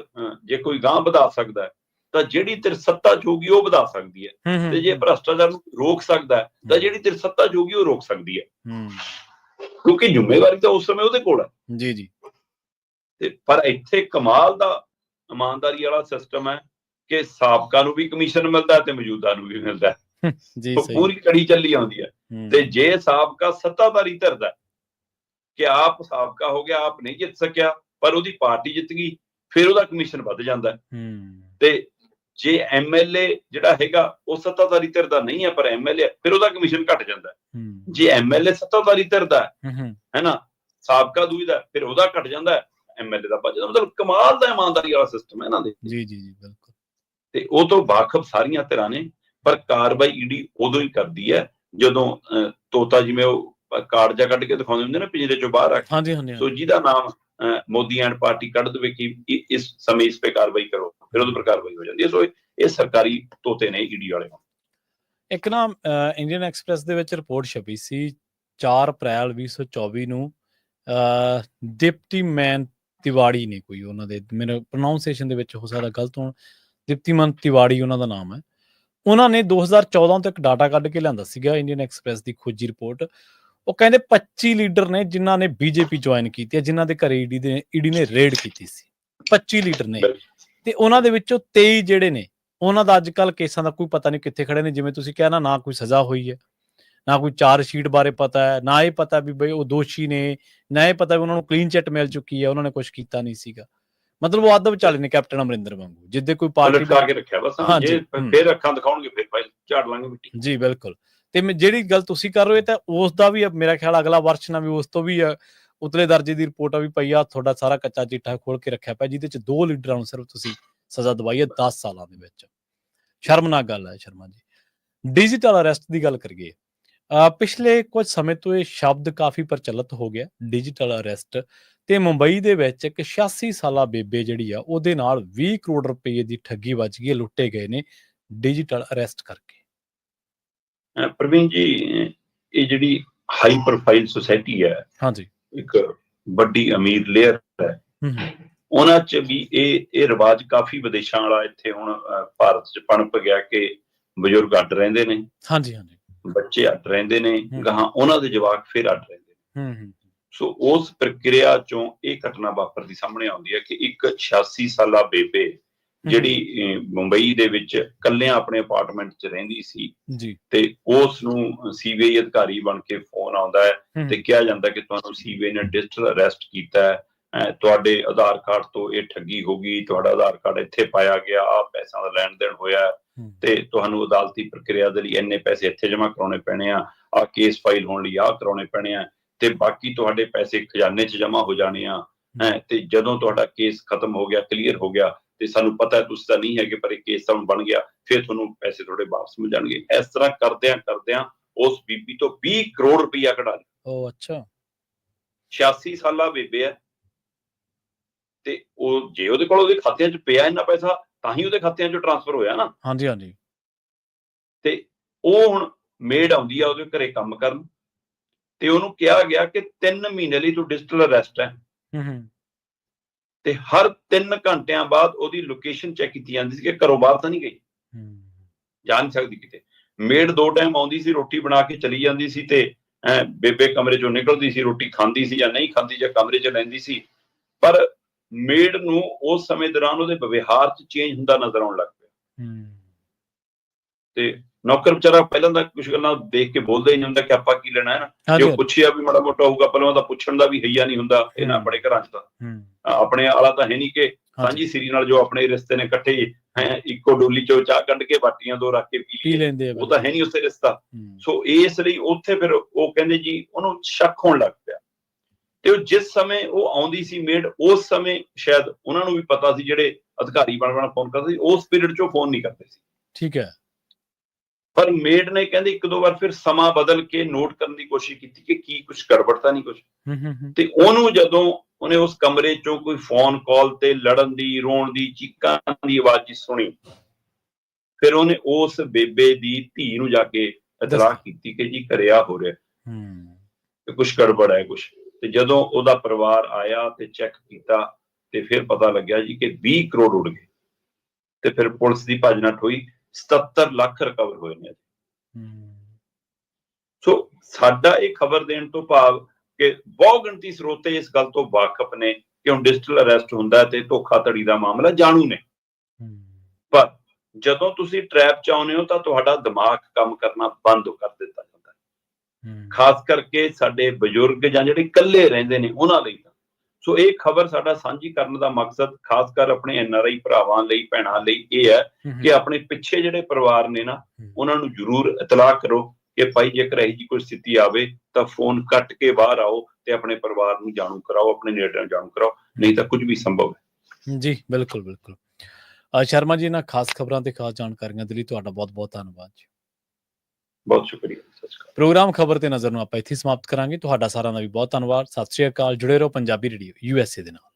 ਜੇ ਕੋਈ ਗਾਂਹ ਵਧਾ ਸਕਦਾ ਹੈ ਤਾਂ ਜਿਹੜੀ ਧਿਰ ਸੱਤਾ 'ਚ ਹੋਊਗੀ ਉਹ ਵਧਾ ਸਕਦੀ ਹੈ, ਤੇ ਜੇ ਭ੍ਰਸ਼ਟਾਚਾਰ ਨੂੰ ਰੋਕ ਸਕਦਾ ਹੈ ਤਾਂ ਜਿਹੜੀ ਧਿਰ ਸੱਤਾ 'ਚ ਹੋਊਗੀ ਉਹ ਰੋਕ ਸਕਦੀ ਹੈ, ਕਿਉਂਕਿ ਜ਼ਿੰਮੇਵਾਰੀ ਤਾਂ ਉਸ ਸਮੇਂ ਉਹਦੇ ਕੋਲ ਹੈ ਜੀ ਜੀ। ਤੇ ਪਰ ਇੱਥੇ ਕਮਾਲ ਦਾ ਇਮਾਨਦਾਰੀ ਵਾਲਾ ਸਿਸਟਮ ਹੈ ਕਿ ਸਾਬਕਾ ਨੂੰ ਵੀ ਕਮਿਸ਼ਨ ਮਿਲਦਾ ਤੇ ਮੌਜੂਦਾ ਨੂੰ ਵੀ ਮਿਲਦਾ ਜੀ, ਪੂਰੀ ਕੜੀ ਚੱਲੀ ਆਉਂਦੀ ਹੈ। ਤੇ ਜੇ ਸਾਬਕਾ ਸੱਤਾਧਾਰੀ ਧਿਰਦਾ ਕਿ ਆਪ ਸਾਬਕਾ ਹੋ ਗਿਆ, ਆਪ ਨਹੀਂ ਜਿੱਤ ਸਕਿਆ ਪਰ ਉਹਦੀ ਪਾਰਟੀ ਜਿੱਤ ਗਈ, ਫਿਰ ਉਹਦਾ ਕਮਿਸ਼ਨ ਵੱਧ ਜਾਂਦਾ। ਤੇ ਜੇ ਐਮਐਲਏ ਜਿਹੜਾ ਹੈਗਾ ਉਹ ਸੱਤਾਧਾਰੀ ਧਿਰ ਦਾ ਨਹੀਂ ਹੈ ਪਰ ਐਮਐਲਏ, ਫਿਰ ਉਹਦਾ ਕਮਿਸ਼ਨ ਘਟ ਜਾਂਦਾ। ਜੇ ਐਮਐਲਏ ਸੱਤਾਧਾਰੀ ਧਿਰ ਦਾ ਹੈ ਨਾ, ਸਾਬਕਾ ਦੂਜੀ ਦਾ, ਫਿਰ ਉਹਦਾ ਘਟ ਜਾਂਦਾ, ਐਮਐਲਏ ਦਾ ਵੱਧ ਜਾਂਦਾ। ਮਤਲਬ ਕਮਾਲ ਦਾ ਇਮਾਨਦਾਰੀ ਵਾਲਾ ਸਿਸਟਮ ਹੈ ਇਹਨਾਂ ਦੇ। ਜੀ ਜੀ ਜੀ ਬਿਲਕੁਲ। ਤੇ ਉਹ ਤੋਂ ਵਾਕਫ ਸਾਰੀਆਂ ਧਿਰਾਂ ਨੇ, ਪਰ ਕਾਰਵਾਈ ਈਡੀ ਉਦੋਂ ਹੀ ਕਰਦੀ ਹੈ ਜਦੋਂ ਤੋਤਾ ਜਿਵੇਂ ਉਹ ਕਾਰਡ ਜਾ ਕੱਢ ਕੇ ਦਿਖਾਉਂਦੇ ਹੁੰਦੇ ਨਾ ਪਿੰਜਰੇ ਚੋਂ ਬਾਹਰ ਆ ਕੇ, ਸੋ ਜਿਹਦਾ ਨਾਮ ਮੋਦੀ ਐਂਡ ਪਾਰਟੀ ਕੱਢ ਦੇਵੇ ਕਿ ਇਸ ਸਮੇਂ ਇਸ ਤੇ ਕਾਰਵਾਈ ਕਰੋ, ਫਿਰ ਉਹਦੇ ਪਰ ਕਾਰਵਾਈ ਹੋ ਜਾਂਦੀ ਹੈ। ਸੋ ਇਹ ਸਰਕਾਰੀ ਤੋਤੇ ਨੇ ਈਡੀ ਵਾਲੇ। ਇੱਕ ਨਾ ਇੰਡੀਅਨ ਐਕਸਪ੍ਰੈਸ ਦੇ ਵਿੱਚ ਰਿਪੋਰਟ ਛਪੀ ਸੀ 4 ਅਪ੍ਰੈਲ 2024 ਨੂੰ, ਦੀਪਤੀਮਨ ਤਿਵਾੜੀ ਨੇ, ਕੋਈ ਉਹਨਾਂ ਦੇ, ਮੇਰੇ ਪ੍ਰੋਨਾਊਂਸੀਏਸ਼ਨ ਦੇ ਵਿੱਚ ਹੋ ਸਕਦਾ ਗਲਤ ਹੋਣ, ਦੀਪਤੀਮਨ ਤਿਵਾੜੀ ਉਹਨਾਂ ਦਾ ਨਾਮ ਹੈ। ਉਹਨਾਂ ਨੇ 2014 ਤੋਂ ਇੱਕ ਡਾਟਾ ਕੱਢ ਕੇ ਲਿਆਂਦਾ ਸੀਗਾ, ਇੰਡੀਅਨ ਐਕਸਪ੍ਰੈਸ ਦੀ ਖੋਜੀ ਰਿਪੋਰਟ। ਉਹ ਕਹਿੰਦੇ 25 ਲੀਡਰ ਨੇ ਜਿਨ੍ਹਾਂ ਨੇ ਬੀਜੇਪੀ ਜੁਆਇਨ ਕੀਤੀ ਹੈ, ਜਿਨ੍ਹਾਂ ਦੇ ਘਰੇ ਈਡੀ ਨੇ ਰੇਡ ਕੀਤੀ ਸੀ, 25 ਲੀਡਰ ਨੇ, ਤੇ ਉਹਨਾਂ ਦੇ ਵਿੱਚੋਂ 23 ਜਿਹੜੇ ਨੇ ਉਹਨਾਂ ਦਾ ਅੱਜ ਕੱਲ੍ਹ ਕੇਸਾਂ ਦਾ ਕੋਈ ਪਤਾ ਨਹੀਂ ਕਿੱਥੇ ਖੜੇ ਨੇ। ਜਿਵੇਂ ਤੁਸੀਂ ਕਿਹਾ ਨਾ ਕੋਈ ਸਜ਼ਾ ਹੋਈ ਹੈ, ਨਾ ਕੋਈ ਚਾਰਜ ਸ਼ੀਟ ਬਾਰੇ ਪਤਾ ਹੈ, ਨਾ ਇਹ ਪਤਾ ਵੀ ਬਈ ਉਹ ਦੋਸ਼ੀ ਨੇ, ਨਾ ਇਹ ਪਤਾ ਵੀ ਉਹਨਾਂ ਨੂੰ ਕਲੀਨ ਚਿੱਟ ਮਿਲ ਚੁੱਕੀ ਹੈ, ਉਹਨਾਂ ਨੇ ਕੁਛ ਕੀਤਾ ਨਹੀਂ ਸੀਗਾ। ਮਤਲਬ ਉਹ ਅੱਧ ਵਿਚਾਲੇ ਨੇ ਕੈਪਟਨ ਅਮਰਿੰਦਰ ਵਾਂਗੂ, ਜਿੱਦੇ ਕੋਈ ਪਾਰਟੀ ਲਟਕਾ ਕੇ ਰੱਖਿਆ ਬਸ, ਜੇ ਫਿਰ ਅੱਖਾਂ ਦਿਖਾਉਣਗੇ ਫਿਰ ਫਾਈਲ ਝਾੜ ਲਾਂਗੇ ਮਿੱਟੀ। ਜੀ ਬਿਲਕੁਲ। ਤੇ ਜਿਹੜੀ ਗੱਲ ਤੁਸੀਂ ਕਰ ਰਹੇ ਹੋ ਤਾਂ ਉਸ ਦਾ ਵੀ ਮੇਰਾ ਖਿਆਲ ਅਗਲਾ ਵਰਸ਼ ਨਾ ਵੀ ਉਸ ਤੋਂ ਵੀ ਉਤਲੇ ਦਰਜੇ ਦੀ ਰਿਪੋਰਟ ਵੀ ਪਈ ਆ। ਤੁਹਾਡਾ ਸਾਰਾ ਕੱਚਾ ਚਿੱਠਾ ਖੋਲ ਕੇ ਰੱਖਿਆ ਪਿਆ, ਜਿਹਦੇ ਚ 2 ਲੀਡਰਾਂ ਨੂੰ ਸਿਰਫ ਤੁਸੀਂ ਸਜ਼ਾ ਦਵਾਈ ਹੈ 10 ਸਾਲਾਂ ਦੇ ਵਿੱਚ। ਸ਼ਰਮਨਾਕ ਗੱਲ ਹੈ ਸ਼ਰਮਾ ਜੀ। ਡਿਜੀਟਲ ਅਰੈਸਟ ਦੀ ਗੱਲ ਕਰੀਏ, ਪਿਛਲੇ ਕੁਝ ਸਮੇਂ ਤੋਂ ਇਹ ਸ਼ਬਦ ਕਾਫੀ ਪ੍ਰਚਲਿਤ ਹੋ ਗਿਆ, ਡਿਜੀਟਲ ਅਰੈਸਟ। ਤੇ ਮੁੰਬਈ ਦੇ ਵਿੱਚ ਇੱਕ 86 ਸਾਲਾ ਬੇਬੇ ਜਿਹੜੀ ਆ ਉਹਦੇ ਨਾਲ 20 ਕਰੋੜ ਰੁਪਏ ਦੀ ਠੱਗੀ ਵੱਜ ਗਈ ਹੈ, ਲੁੱਟੇ ਗਏ ਨੇ ਡਿਜੀਟਲ ਅਰੈਸਟ ਕਰਕੇ। ਪ੍ਰਵੀਨ ਜੀ, ਇਹ ਜਿਹੜੀ ਹਾਈ ਪ੍ਰੋਫਾਈਲ ਸੁਸਾਇਟੀ ਹੈ, ਹਾਂਜੀ। ਇੱਕ ਵੱਡੀ ਅਮੀਰ ਲੇਅਰ ਹੈ, ਹੂੰ ਹੂੰ, ਉਹਨਾਂ 'ਚ ਵੀ ਇਹ ਰਿਵਾਜ ਕਾਫੀ ਵਿਦੇਸ਼ਾਂ ਵਾਲਾ ਇੱਥੇ ਹੁਣ ਭਾਰਤ 'ਚ ਪਣਪ ਗਿਆ ਕਿ ਬਜ਼ੁਰਗ ਅੱਡ ਰਹਿੰਦੇ ਨੇ, ਹਾਂਜੀ ਹਾਂਜੀ। ਬੱਚੇ ਅੱਡ ਰਹਿੰਦੇ ਨੇ, ਗਾਹਾਂ ਉਹਨਾਂ ਦੇ ਜਵਾਕ ਫਿਰ ਅੱਡ ਰਹਿੰਦੇ ਨੇ। ਹੂੰ ਹੂੰ, ਸੋ ਉਸ ਪ੍ਰਕਿਰਿਆ ਚੋਂ ਇਹ ਘਟਨਾ ਵਾਪਰਦੀ ਸਾਹਮਣੇ ਆਉਂਦੀ ਹੈ ਕਿ ਇੱਕ 86 ਸਾਲਾ ਬੇਬੇ ਜਿਹੜੀ ਮੁੰਬਈ ਦੇ ਵਿੱਚ ਇਕੱਲਿਆਂ ਆਪਣੇ ਅਪਾਰਟਮੈਂਟ 'ਚ ਰਹਿੰਦੀ ਸੀ, ਜੀ ਤੇ ਉਸ ਨੂੰ ਸੀਬੀਆਈ ਅਧਿਕਾਰੀ ਬਣ ਕੇ ਫੋਨ ਆਉਂਦਾ ਹੈ ਤੇ ਕਿਹਾ ਜਾਂਦਾ ਕਿ ਤੁਹਾਨੂੰ ਸੀਬੀਆਈ ਨੇ ਡਿਜੀਟਲ ਅਰੈਸਟ ਕੀਤਾ ਹੈ, ਤੁਹਾਡੇ ਆਧਾਰ ਕਾਰਡ ਤੋਂ ਇਹ ਠੱਗੀ ਹੋ ਗਈ, ਤੁਹਾਡਾ ਆਧਾਰ ਕਾਰਡ ਇੱਥੇ ਪਾਇਆ ਗਿਆ, ਆਹ ਪੈਸਿਆਂ ਦਾ ਲੈਣ ਦੇਣ ਹੋਇਆ ਤੇ ਤੁਹਾਨੂੰ ਅਦਾਲਤੀ ਪ੍ਰਕਿਰਿਆ ਦੇ ਲਈ ਇੰਨੇ ਪੈਸੇ ਇੱਥੇ ਜਮ੍ਹਾਂ ਕਰਾਉਣੇ ਪੈਣੇ ਆ, ਆਹ ਕੇਸ ਫਾਈਲ ਹੋਣ ਲਈ ਆਹ ਕਰਾਉਣੇ ਪੈਣੇ ਆ, ਤੇ ਬਾਕੀ ਤੁਹਾਡੇ ਪੈਸੇ ਖਜ਼ਾਨੇ 'ਚ ਜਮ੍ਹਾਂ ਹੋ ਜਾਣੇ ਆ, ਤੇ ਜਦੋਂ ਤੁਹਾਡਾ ਕੇਸ ਖਤਮ ਹੋ ਗਿਆ, ਕਲੀਅਰ ਹੋ ਗਿਆ, ਤੇ ਸਾਨੂੰ ਪਤਾ ਹੈ ਤੁਸੀਂ ਤਾਂ ਨਹੀਂ ਹੈਗੇ ਪਰ ਇਹ ਕੇਸ ਤਾਂ ਹੁਣ ਬਣ ਗਿਆ, ਫਿਰ ਤੁਹਾਨੂੰ ਪੈਸੇ ਤੁਹਾਡੇ ਵਾਪਸ ਮਿਲ ਜਾਣਗੇ। ਇਸ ਤਰ੍ਹਾਂ ਕਰਦਿਆਂ ਉਸ ਬੀਬੀ ਤੋਂ 20 ਕਰੋੜ ਰੁਪਇਆ ਕਢਾ ਲਿਆ। ਉਹ ਅੱਛਾ। 86 ਸਾਲਾ ਬੇਬੇ ਹੈ, ਤੇ ਉਹ ਜੇ ਉਹਦੇ ਕੋਲ ਉਹਦੇ ਖਾਤਿਆਂ 'ਚ ਪਿਆ ਇੰਨਾ ਪੈਸਾ ਤਾਂ ਹੀ ਉਹਦੇ ਖਾਤਿਆਂ 'ਚ ਟ੍ਰਾਂਸਫਰ ਹੋਇਆ ਨਾ। ਹਾਂਜੀ ਹਾਂਜੀ। ਤੇ ਉਹ ਹੁਣ ਮੇਡ ਆਉਂਦੀ ਆ ਉਹਦੇ ਘਰੇ ਕੰਮ ਕਰਨ, ਤੇ ਉਹਨੂੰ ਕਿਹਾ ਗਿਆ ਕਿ 3 ਮਹੀਨੇ ਲਈ ਤੂੰ ਡਿਜੀਟਲ ਅਰੈਸਟ ਹੈ, ਹੂੰ ਹੂੰ, ਤੇ ਹਰ 3 ਘੰਟਿਆਂ ਬਾਅਦ ਉਹਦੀ ਲੋਕੇਸ਼ਨ ਚੈੱਕ ਕੀਤੀ ਜਾਂਦੀ ਸੀ ਕਿ ਘਰੋਂ ਬਾਹਰ ਤਾਂ ਨਹੀਂ ਗਈ, ਜਾ ਨਹੀਂ ਸਕਦੀ ਕਿਤੇ। ਮੇਡ 2 ਟਾਈਮ ਆਉਂਦੀ ਸੀ, ਰੋਟੀ ਬਣਾ ਕੇ ਚਲੀ ਜਾਂਦੀ ਸੀ, ਤੇ ਬੇਬੇ ਕਮਰੇ ਚੋਂ ਨਿਕਲਦੀ ਸੀ, ਰੋਟੀ ਖਾਂਦੀ ਸੀ ਜਾਂ ਨਹੀਂ ਖਾਂਦੀ, ਜਾਂ ਕਮਰੇ 'ਚ ਲੈਂਦੀ ਸੀ। ਪਰ ਮੇਡ ਨੂੰ ਉਸ ਸਮੇਂ ਦੌਰਾਨ ਉਹਦੇ ਵਿਵਹਾਰ 'ਚ ਚੇਂਜ ਹੁੰਦਾ ਨਜ਼ਰ ਆਉਣ ਲੱਗ ਪਿਆ। ਤੇ ਨੌਕਰ ਵਿਚਾਰਾ ਪਹਿਲਾਂ ਤਾਂ ਕੁਝ ਗੱਲਾਂ ਦੇਖ ਕੇ ਬੋਲਦਾ ਹੀ ਨਹੀਂ ਹੁੰਦਾ ਕਿ ਆਪਾਂ ਕੀ ਲੈਣਾ ਹੈ ਨਾ, ਜੇ ਉਹ ਪੁੱਛਿਆ ਵੀ ਮਾੜਾ ਮੋਟਾ ਹੋਊਗਾ, ਪਹਿਲਾਂ ਉਹਦਾ ਪੁੱਛਣ ਦਾ ਵੀ ਹਈਆ ਨਹੀਂ ਹੁੰਦਾ ਇਹਨਾਂ ਬੜੇ ਘਰਾਂ 'ਚ। ਤਾਂ ਆਪਣੇ ਵਾਲਾ ਤਾਂ ਹੈ ਨਹੀਂ ਕਿ ਸਾਂਝੀ ਸਿਰੀ ਨਾਲ ਜੋ ਆਪਣੇ ਰਿਸ਼ਤੇ ਨੇ ਇਕੱਠੇ ਇੱਕੋ ਡੋਲੀ 'ਚੋਂ ਚਾਹ ਕੱਢ ਕੇ ਬਾਟੀਆਂ 2 ਰੱਖ ਕੇ ਪੀ ਲੈਂਦੇ, ਉਹ ਤਾਂ ਹੈ ਨਹੀਂ ਉੱਥੇ ਰਿਸ਼ਤਾ। ਸੋ ਇਸ ਲਈ ਉੱਥੇ ਫਿਰ ਉਹ ਕਹਿੰਦੇ ਜੀ ਉਹਨੂੰ ਸ਼ੱਕ ਹੋਣ ਲੱਗ ਪਿਆ, ਤੇ ਉਹ ਜਿਸ ਸਮੇਂ ਉਹ ਆਉਂਦੀ ਸੀ ਮੇਡ, ਉਸ ਸਮੇਂ ਸ਼ਾਇਦ ਉਹਨਾਂ ਨੂੰ ਵੀ ਪਤਾ ਸੀ, ਜਿਹੜੇ ਅਧਿਕਾਰੀ ਬਣ ਫੋਨ ਕਰਦੇ ਸੀ, ਉਸ ਪੀਰੀਅਡ 'ਚੋਂ ਫੋਨ ਨਹੀਂ ਕਰਦੇ ਸੀ। ਠੀਕ ਹੈ। ਪਰ ਮੇਡ ਨੇ ਕਹਿੰਦੇ 1-2 ਵਾਰ ਫਿਰ ਸਮਾਂ ਬਦਲ ਕੇ ਨੋਟ ਕਰਨ ਦੀ ਕੋਸ਼ਿਸ਼ ਕੀਤੀ ਕਿ ਕੀ ਕੁਝ ਗੜਬੜ ਤਾਂ ਨਹੀਂ ਕੁਝ, ਤੇ ਉਹਨੂੰ ਜਦੋਂ ਉਹਨੇ ਉਸ ਕਮਰੇ ਚੋਂ ਕੋਈ ਫੋਨ ਕਾਲ ਤੇ ਲੜਨ ਦੀ, ਰੋਣ ਦੀ, ਚੀਕਾਂ ਦੀ ਆਵਾਜ਼ ਸੁਣੀ, ਫਿਰ ਉਹਨੇ ਉਸ ਬੇਬੇ ਦੀ ਧੀ ਨੂੰ ਜਾ ਕੇ ਇਤਲਾਹ ਕੀਤੀ ਕਿ ਜੀ ਘਰੇ ਆ ਹੋ ਰਿਹਾ, ਤੇ ਕੁਝ ਗੜਬੜ ਹੈ ਕੁਝ। ਤੇ ਜਦੋਂ ਉਹਦਾ ਪਰਿਵਾਰ ਆਇਆ ਤੇ ਚੈੱਕ ਕੀਤਾ, ਤੇ ਫਿਰ ਪਤਾ ਲੱਗਿਆ ਜੀ ਕਿ 20 ਕਰੋੜ ਉੱਡ ਗਏ, ਤੇ ਫਿਰ ਪੁਲਿਸ ਦੀ ਭੱਜ ਨੱਠ ਹੋਈ, 77 ਲੱਖ ਰਿਕਵਰ ਹੋਏ ਨੇ। ਸੋ ਸਾਡਾ ਇਹ ਖਬਰ ਦੇਣ ਤੋਂ ਭਾਵ ਕਿ ਬਹੁ ਗਿਣਤੀ ਸਰੋਤੇ ਇਸ ਗੱਲ ਤੋਂ ਵਾਕਿਫ ਨੇ ਕਿ ਹੁਣ ਡਿਜੀਟਲ ਅਰੈਸਟ ਹੁੰਦਾ ਤੇ ਧੋਖਾਧੜੀ ਦਾ ਮਾਮਲਾ ਜਾਣੂ ਨੇ, ਪਰ ਜਦੋਂ ਤੁਸੀਂ ਟ੍ਰੈਪ 'ਚ ਆਉਂਦੇ ਹੋ ਤਾਂ ਤੁਹਾਡਾ ਦਿਮਾਗ ਕੰਮ ਕਰਨਾ ਬੰਦ ਕਰ ਦਿੱਤਾ ਜਾਂਦਾ ਹੈ, ਖਾਸ ਕਰਕੇ ਸਾਡੇ ਬਜ਼ੁਰਗ ਜਾਂ ਜਿਹੜੇ ਇਕੱਲੇ ਰਹਿੰਦੇ ਨੇ ਉਹਨਾਂ ਲਈ। ਸੋ ਇਹ ਖਬਰ ਸਾਡਾ ਸਾਂਝੀ ਕਰਨ ਦਾ ਮਕਸਦ ਖਾਸ ਕਰ ਆਪਣੇ NRI ਭਰਾਵਾਂ ਲਈ, ਭੈਣਾਂ ਲਈ ਇਹ ਹੈ ਕਿ ਆਪਣੇ ਪਿੱਛੇ ਜਿਹੜੇ ਪਰਿਵਾਰ ਨੇ ਨਾ, ਉਹਨਾਂ ਨੂੰ ਜ਼ਰੂਰ ਇਤਲਾਹ ਕਰੋ ਕਿ ਭਾਈ ਜੇਕਰ ਇਹੋ ਜਿਹੀ ਕੋਈ ਸਥਿਤੀ ਆਵੇ ਤਾਂ ਫੋਨ ਕੱਟ ਕੇ ਬਾਹਰ ਆਓ ਤੇ ਆਪਣੇ ਪਰਿਵਾਰ ਨੂੰ ਜਾਣੂ ਕਰਾਓ, ਆਪਣੇ ਨੇੜਿਆਂ ਨੂੰ ਜਾਣੂ ਕਰਾਓ, ਨਹੀਂ ਤਾਂ ਕੁਝ ਵੀ ਸੰਭਵ ਹੈ। ਜੀ ਬਿਲਕੁਲ ਬਿਲਕੁਲ। ਸ਼ਰਮਾ ਜੀ, ਇਹਨਾਂ ਖਾਸ ਖਬਰਾਂ ਤੇ ਖਾਸ ਜਾਣਕਾਰੀਆਂ ਦੇ ਲਈ ਤੁਹਾਡਾ ਬਹੁਤ ਬਹੁਤ ਧੰਨਵਾਦ ਜੀ। ਬਹੁਤ ਸ਼ੁਕਰੀਆ। ਪ੍ਰੋਗਰਾਮ ਖਬਰ ਤੇ ਨਜ਼ਰ ਨੂੰ ਆਪਾਂ ਇੱਥੇ ਸਮਾਪਤ ਕਰਾਂਗੇ। ਤੁਹਾਡਾ ਸਾਰਿਆਂ ਦਾ ਵੀ ਬਹੁਤ ਧੰਨਵਾਦ। ਸਤਿ ਸ਼੍ਰੀ ਅਕਾਲ। ਜੁੜੇ ਰਹੋ ਪੰਜਾਬੀ ਰੇਡੀਓ USA ਦੇ ਨਾਲ।